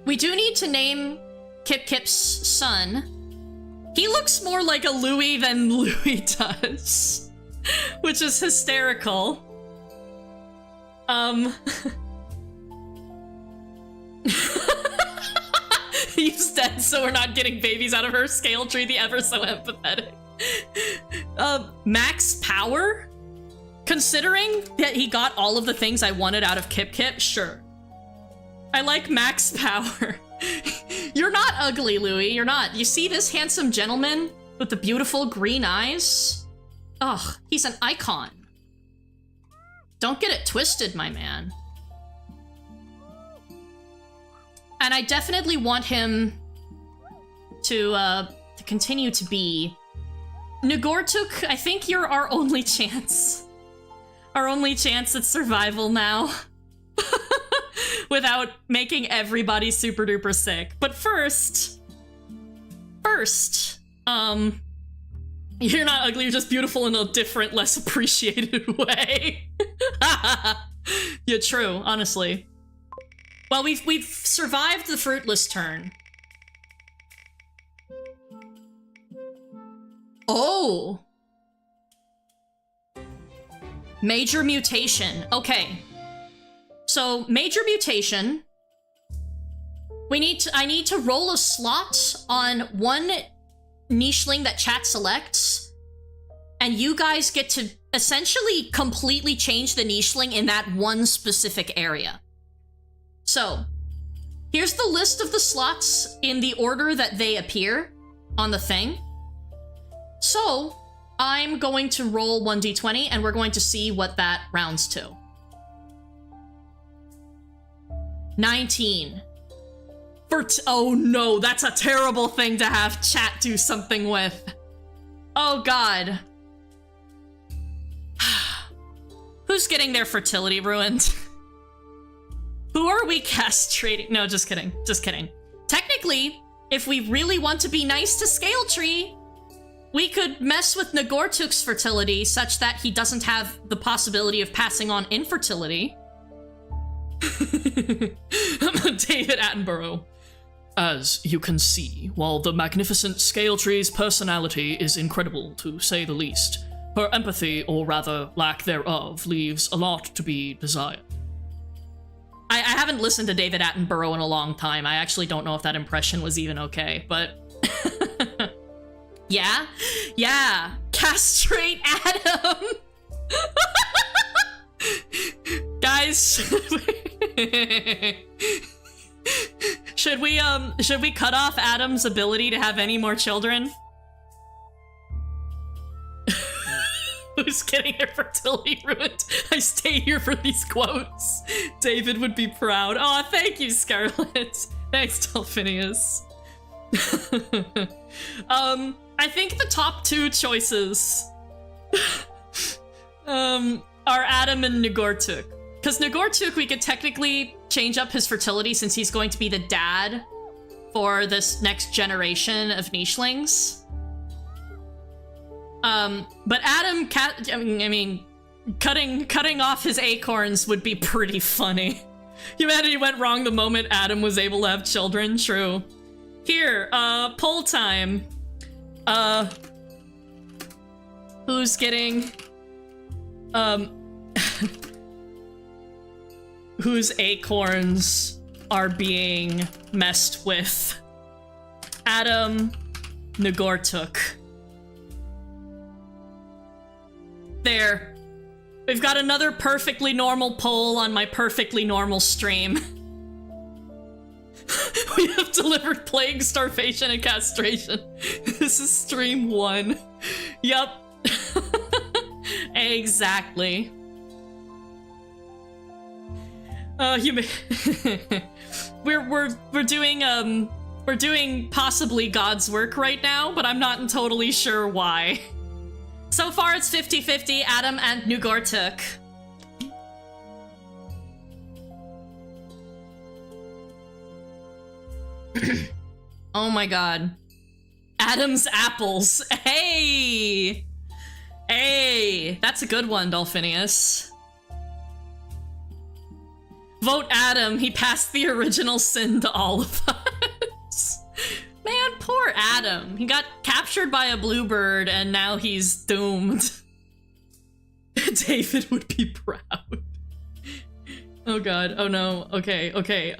We do need to name Kip's son. He looks more like a Louis than Louis does, which is hysterical. Eve's dead, so we're not getting babies out of her. Scale tree, the ever so empathetic. Max power? Considering that he got all of the things I wanted out of Kip, sure. I like max power. You're not ugly, Louis. You're not. You see this handsome gentleman with the beautiful green eyes? Ugh, he's an icon. Don't get it twisted, my man. And I definitely want him to continue to be. Nagortuk, I think you're our only chance. Our only chance at survival now. Without making everybody super duper sick. But first, you're not ugly, you're just beautiful in a different, less appreciated way. Yeah, true, honestly. Well, we've survived the fruitless turn. Oh! Major mutation. Okay. So, major mutation. I need to roll a slot on one nicheling that chat selects, and you guys get to essentially completely change the nicheling in that one specific area. So, here's the list of the slots in the order that they appear on the thing. So, I'm going to roll 1d20 and we're going to see what that rounds to. 19. Oh no, that's a terrible thing to have chat do something with. Oh god. Who's getting their fertility ruined? Who are we castrating? No, just kidding. Just kidding. Technically, if we really want to be nice to Scale Tree, we could mess with Nagortuk's fertility such that he doesn't have the possibility of passing on infertility. David Attenborough. As you can see, while the magnificent Scale Tree's personality is incredible, to say the least, her empathy, or rather lack thereof, leaves a lot to be desired. I haven't listened to David Attenborough in a long time. I actually don't know if that impression was even okay, but... Yeah? Yeah. Castrate Adam! Guys, should we cut off Adam's ability to have any more children? Who's getting their fertility ruined? I stay here for these quotes. David would be proud. Oh, thank you, Scarlett. Thanks, Delphinius. I think the top two choices are Adam and Nagortuk. Because Nagortuk, we could technically change up his fertility since he's going to be the dad for this next generation of Nishlings. But Adam, I mean, cutting off his acorns would be pretty funny. Humanity went wrong the moment Adam was able to have children, true. Here, poll time. Who's getting, whose acorns are being messed with? Adam, Nagortuk. There. We've got another perfectly normal poll on my perfectly normal stream. We have delivered plague, starvation, and castration. This is stream 1. Yup. Exactly. We're doing possibly God's work right now, but I'm not totally sure why. So far it's 50-50, Adam and Nagortuk. Oh my god. Adam's apples. Hey! Hey! That's a good one, Dolphinius. Vote Adam. He passed the original sin to all of us. Man, poor Adam. He got captured by a bluebird and now he's doomed. David would be proud. Oh god. Oh no. Okay, okay.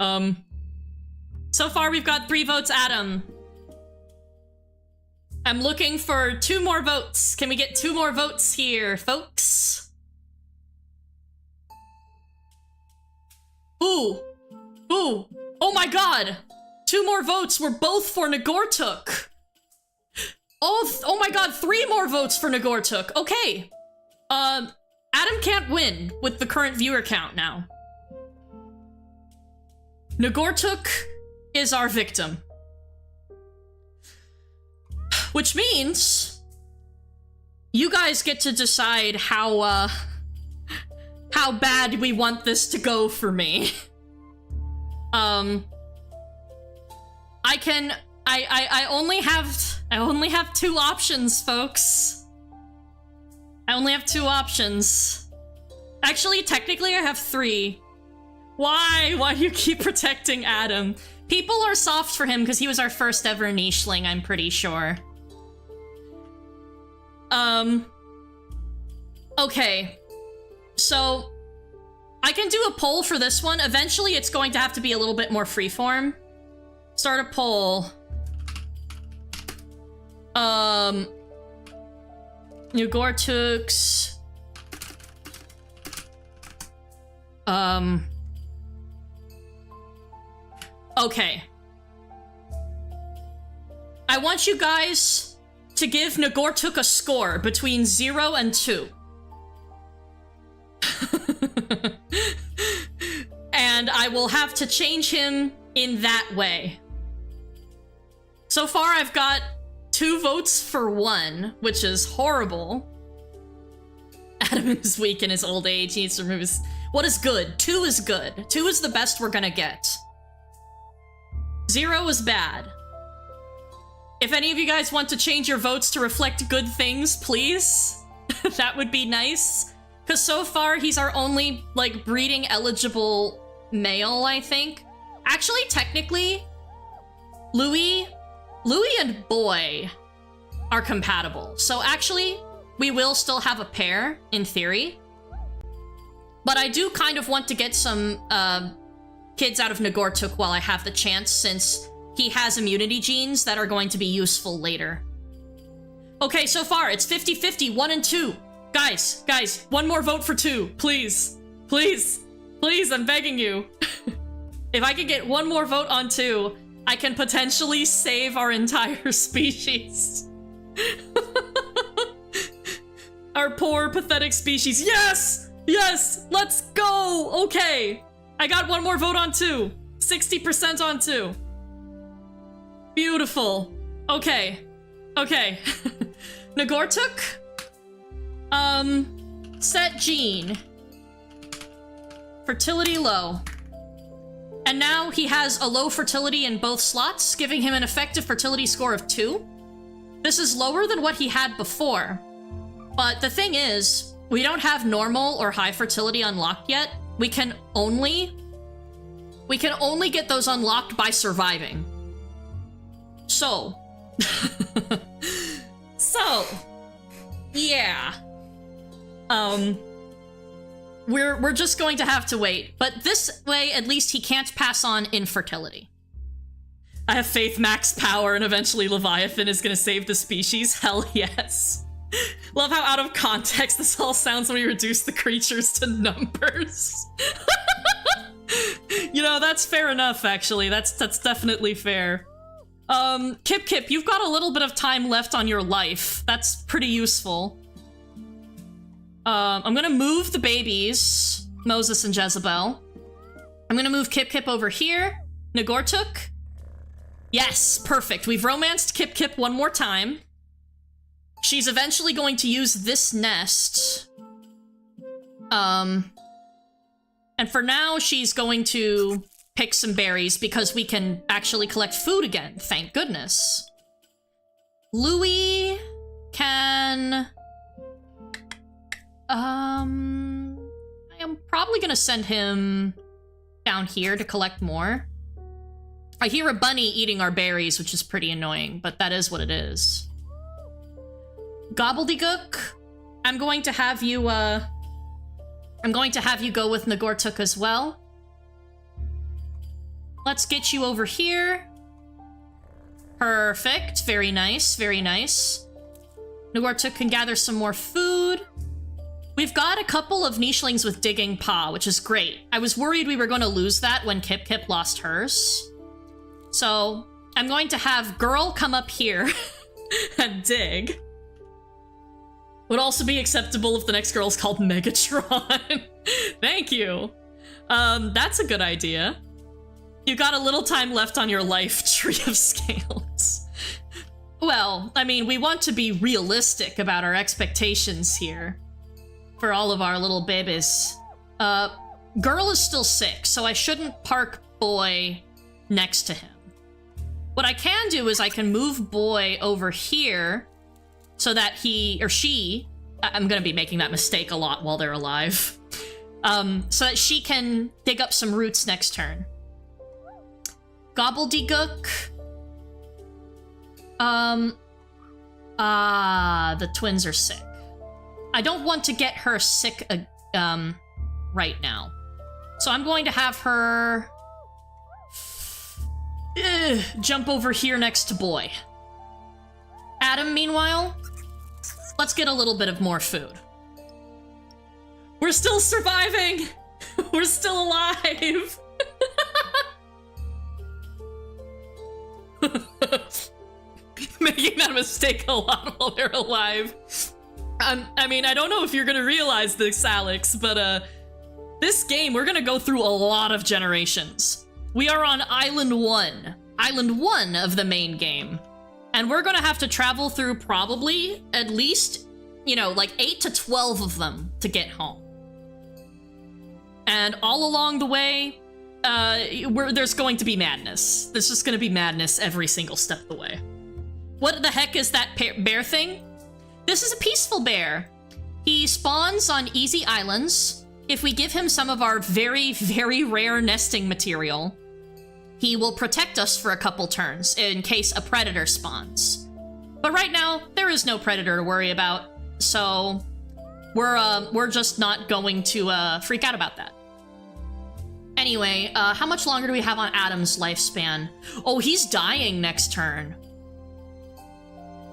So far we've got 3 votes, Adam. I'm looking for 2 more votes. Can we get 2 more votes here, folks? Ooh. Ooh. Oh my god. 2 more votes were both for Nagortuk. Oh my god, 3 more votes for Nagortuk. Okay. Adam can't win with the current viewer count now. Nagortuk is our victim. Which means you guys get to decide how bad we want this to go for me. I only have 2 options, folks. I only have 2 options. Actually, technically I have 3. Why? Why do you keep protecting Adam? People are soft for him because he was our first ever nicheling, I'm pretty sure. Okay. So, I can do a poll for this one. Eventually, it's going to have to be a little bit more freeform. Start a poll. Nagortuk's... Okay. I want you guys to give Nagortuk a score between 0 and 2. And I will have to change him in that way. So far, I've got 2 votes for 1, which is horrible. Adam is weak in his old age. He needs to remove his... What is good? 2 is good. 2 is the best we're gonna get. 0 is bad. If any of you guys want to change your votes to reflect good things, please. That would be nice. Because so far, he's our only, like, breeding eligible male, I think. Actually, technically, Louis and Boy are compatible. So actually, we will still have a pair, in theory. But I do kind of want to get some kids out of Nagortuk while I have the chance, since he has immunity genes that are going to be useful later. Okay, so far, it's 50-50, 1 and 2. Guys, 1 more vote for 2, please. Please, I'm begging you. If I could get 1 more vote on 2, I can potentially save our entire species. Our poor, pathetic species. Yes! Yes! Let's go! Okay. I got 1 more vote on 2. 60% on 2. Beautiful. Okay. Nagortuk? Set gene. Fertility low. And now he has a low fertility in both slots, giving him an effective fertility score of 2. This is lower than what he had before. But the thing is, we don't have normal or high fertility unlocked yet. We can only get those unlocked by surviving. So. Yeah. We're just going to have to wait. But this way, at least he can't pass on infertility. I have faith max power and eventually Leviathan is gonna save the species. Hell yes. Love how out of context this all sounds when we reduce the creatures to numbers. You know, that's fair enough, actually. That's definitely fair. Kip, you've got a little bit of time left on your life. That's pretty useful. I'm gonna move the babies, Moses and Jezebel. I'm gonna move Kip over here. Nagortuk. Yes, perfect. We've romanced Kip 1 more time. She's eventually going to use this nest. And for now, she's going to pick some berries because we can actually collect food again. Thank goodness. Louis can... I am probably gonna send him down here to collect more. I hear a bunny eating our berries, which is pretty annoying, but that is what it is. Gobbledygook, I'm going to have you go with Nagortuk as well. Let's get you over here. Perfect. Very nice, very nice. Nagortuk can gather some more food. We've got a couple of nichelings with digging paw, which is great. I was worried we were going to lose that when Kip lost hers. So I'm going to have Girl come up here and dig. Would also be acceptable if the next girl's called Megatron. Thank you. That's a good idea. You got a little time left on your life, Tree of Scales. Well, I mean, we want to be realistic about our expectations here. For all of our little babies. Girl is still sick, so I shouldn't park Boy next to him. What I can do is I can move Boy over here so that he or she, I'm gonna be making that mistake a lot while they're alive, so that she can dig up some roots next turn. Gobbledygook. The twins are sick. I don't want to get her sick right now. So I'm going to have her jump over here next to Boy. Adam, meanwhile, let's get a little bit of more food. We're still surviving! We're still alive! making that mistake a lot while they're alive. I mean, I don't know if you're gonna realize this, Alex, but this game, we're gonna go through a lot of generations. We are on Island 1 of the main game. And we're gonna have to travel through probably at least, you know, like 8 to 12 of them to get home. And all along the way, there's going to be madness. There's just gonna be madness every single step of the way. What the heck is that bear thing? This is a peaceful bear. He spawns on easy islands. If we give him some of our very, very rare nesting material, he will protect us for a couple turns in case a predator spawns. But right now, there is no predator to worry about, so we're just not going to freak out about that. Anyway, how much longer do we have on Adam's lifespan? Oh, he's dying next turn.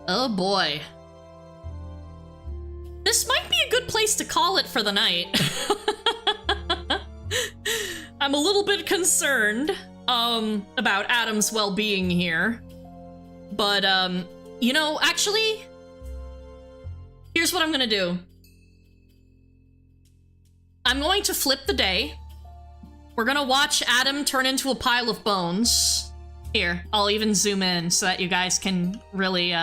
Oh boy. This might be a good place to call it for the night. I'm a little bit concerned about Adam's well-being here. But, you know, actually, here's what I'm gonna do. I'm going to flip the day. We're gonna watch Adam turn into a pile of bones. Here, I'll even zoom in so that you guys can really,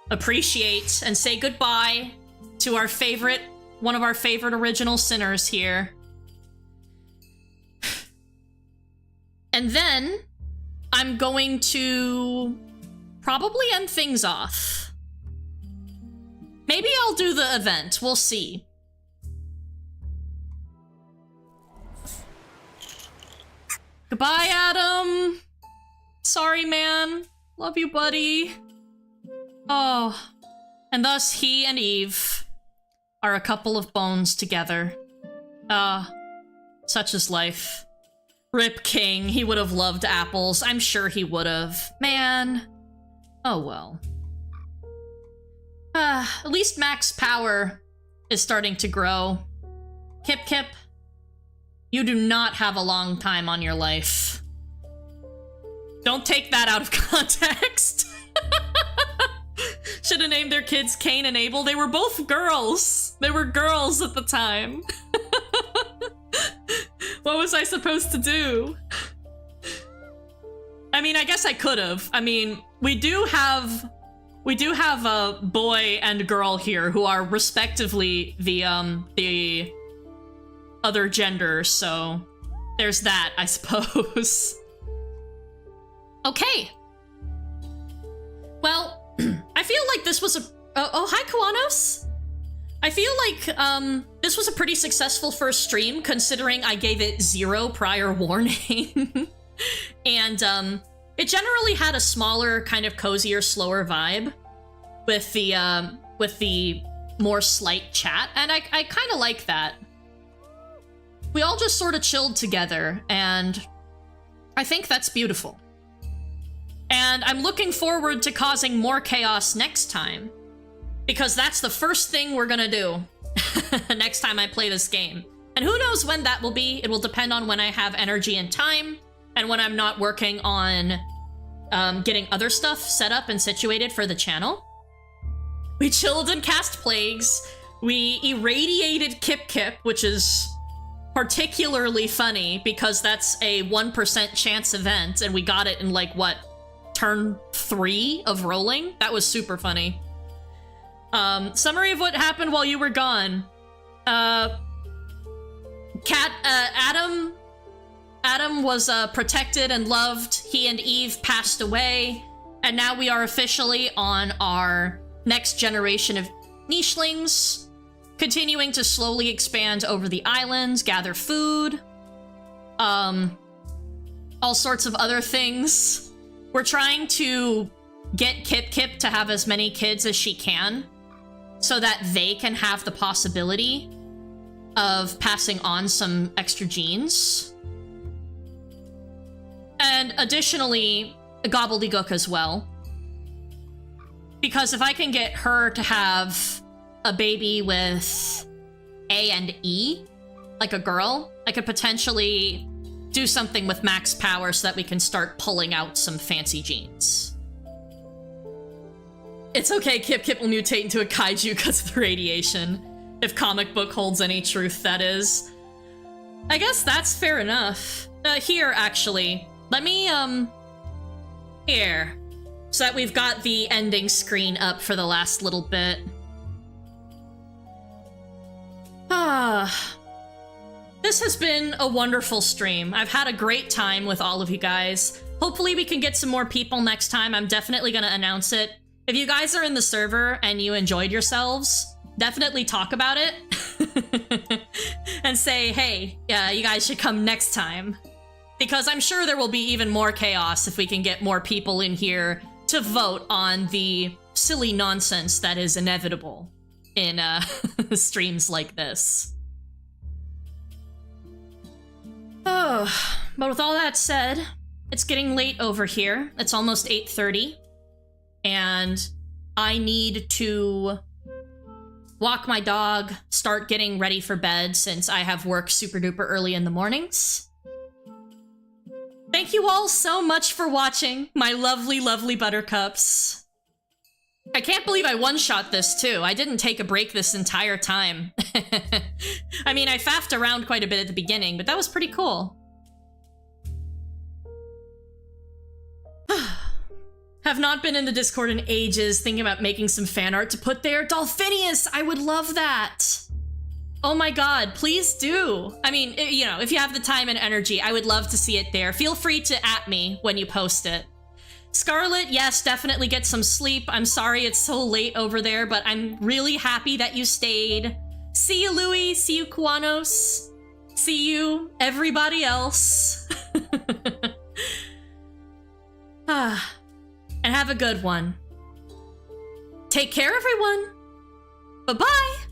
appreciate and say goodbye to our favorite, one of our favorite original sinners here. And then I'm going to probably end things off. Maybe I'll do the event. We'll see. Goodbye, Adam. Sorry, man. Love you, buddy. Oh. And thus he and Eve are a couple of bones together. Such is life. Rip King, he would have loved apples. I'm sure he would have. Man. Oh well. At least Mac's power is starting to grow. Kip Kip, you do not have a long time on your life. Don't take that out of context. Should have named their kids Cain and Abel. They were both girls. They were girls at the time. What was I supposed to do? I mean, I guess I could have. I mean, we do have a boy and girl here who are respectively the other gender, so there's that, I suppose. Okay. Well, I feel like this was a... oh, hi, Kawanos! I feel like, this was a pretty successful first stream, considering I gave it 0 prior warning. And, it generally had a smaller, kind of cozier, slower vibe with the more slight chat, and I kind of like that. We all just sort of chilled together, and I think that's beautiful. And I'm looking forward to causing more chaos next time, because that's the first thing we're gonna do next time I play this game. And who knows when that will be. It will depend on when I have energy and time, and when I'm not working on getting other stuff set up and situated for the channel. We chilled and cast plagues. We irradiated Kip Kip, which is particularly funny because that's a 1% chance event, and we got it in, like, what, turn 3 of rolling? That was super funny. Summary of what happened while you were gone. Adam was protected and loved. He and Eve passed away, and now we are officially on our next generation of nichelings, continuing to slowly expand over the islands, gather food, all sorts of other things. We're trying to get Kip Kip to have as many kids as she can, so that they can have the possibility of passing on some extra genes. And additionally, Gobbledygook as well. Because if I can get her to have a baby with A and E, like a girl, I could potentially do something with Mac's power so that we can start pulling out some fancy genes. It's okay, Kip Kip will mutate into a kaiju because of the radiation. If comic book holds any truth, that is. I guess that's fair enough. Here, actually. Let me, here. So that we've got the ending screen up for the last little bit. This has been a wonderful stream. I've had a great time with all of you guys. Hopefully we can get some more people next time. I'm definitely gonna announce it. If you guys are in the server and you enjoyed yourselves, definitely talk about it. And say, hey, you guys should come next time. Because I'm sure there will be even more chaos if we can get more people in here to vote on the silly nonsense that is inevitable in streams like this. Oh, but with all that said, it's getting late over here. It's almost 8:30, and I need to walk my dog, start getting ready for bed since I have work super duper early in the mornings. Thank you all so much for watching, my lovely, lovely buttercups. I can't believe I one-shot this too. I didn't take a break this entire time. I mean, I faffed around quite a bit at the beginning, but that was pretty cool. Have not been in the Discord in ages, thinking about making some fan art to put there. Dolphinius, I would love that. Oh my god, please do. I mean, you know, if you have the time and energy, I would love to see it there. Feel free to @ me when you post it. Scarlet, yes, definitely get some sleep. I'm sorry it's so late over there, but I'm really happy that you stayed. See you, Louie. See you, Kuanos. See you, everybody else. And have a good one. Take care, everyone. Bye-bye.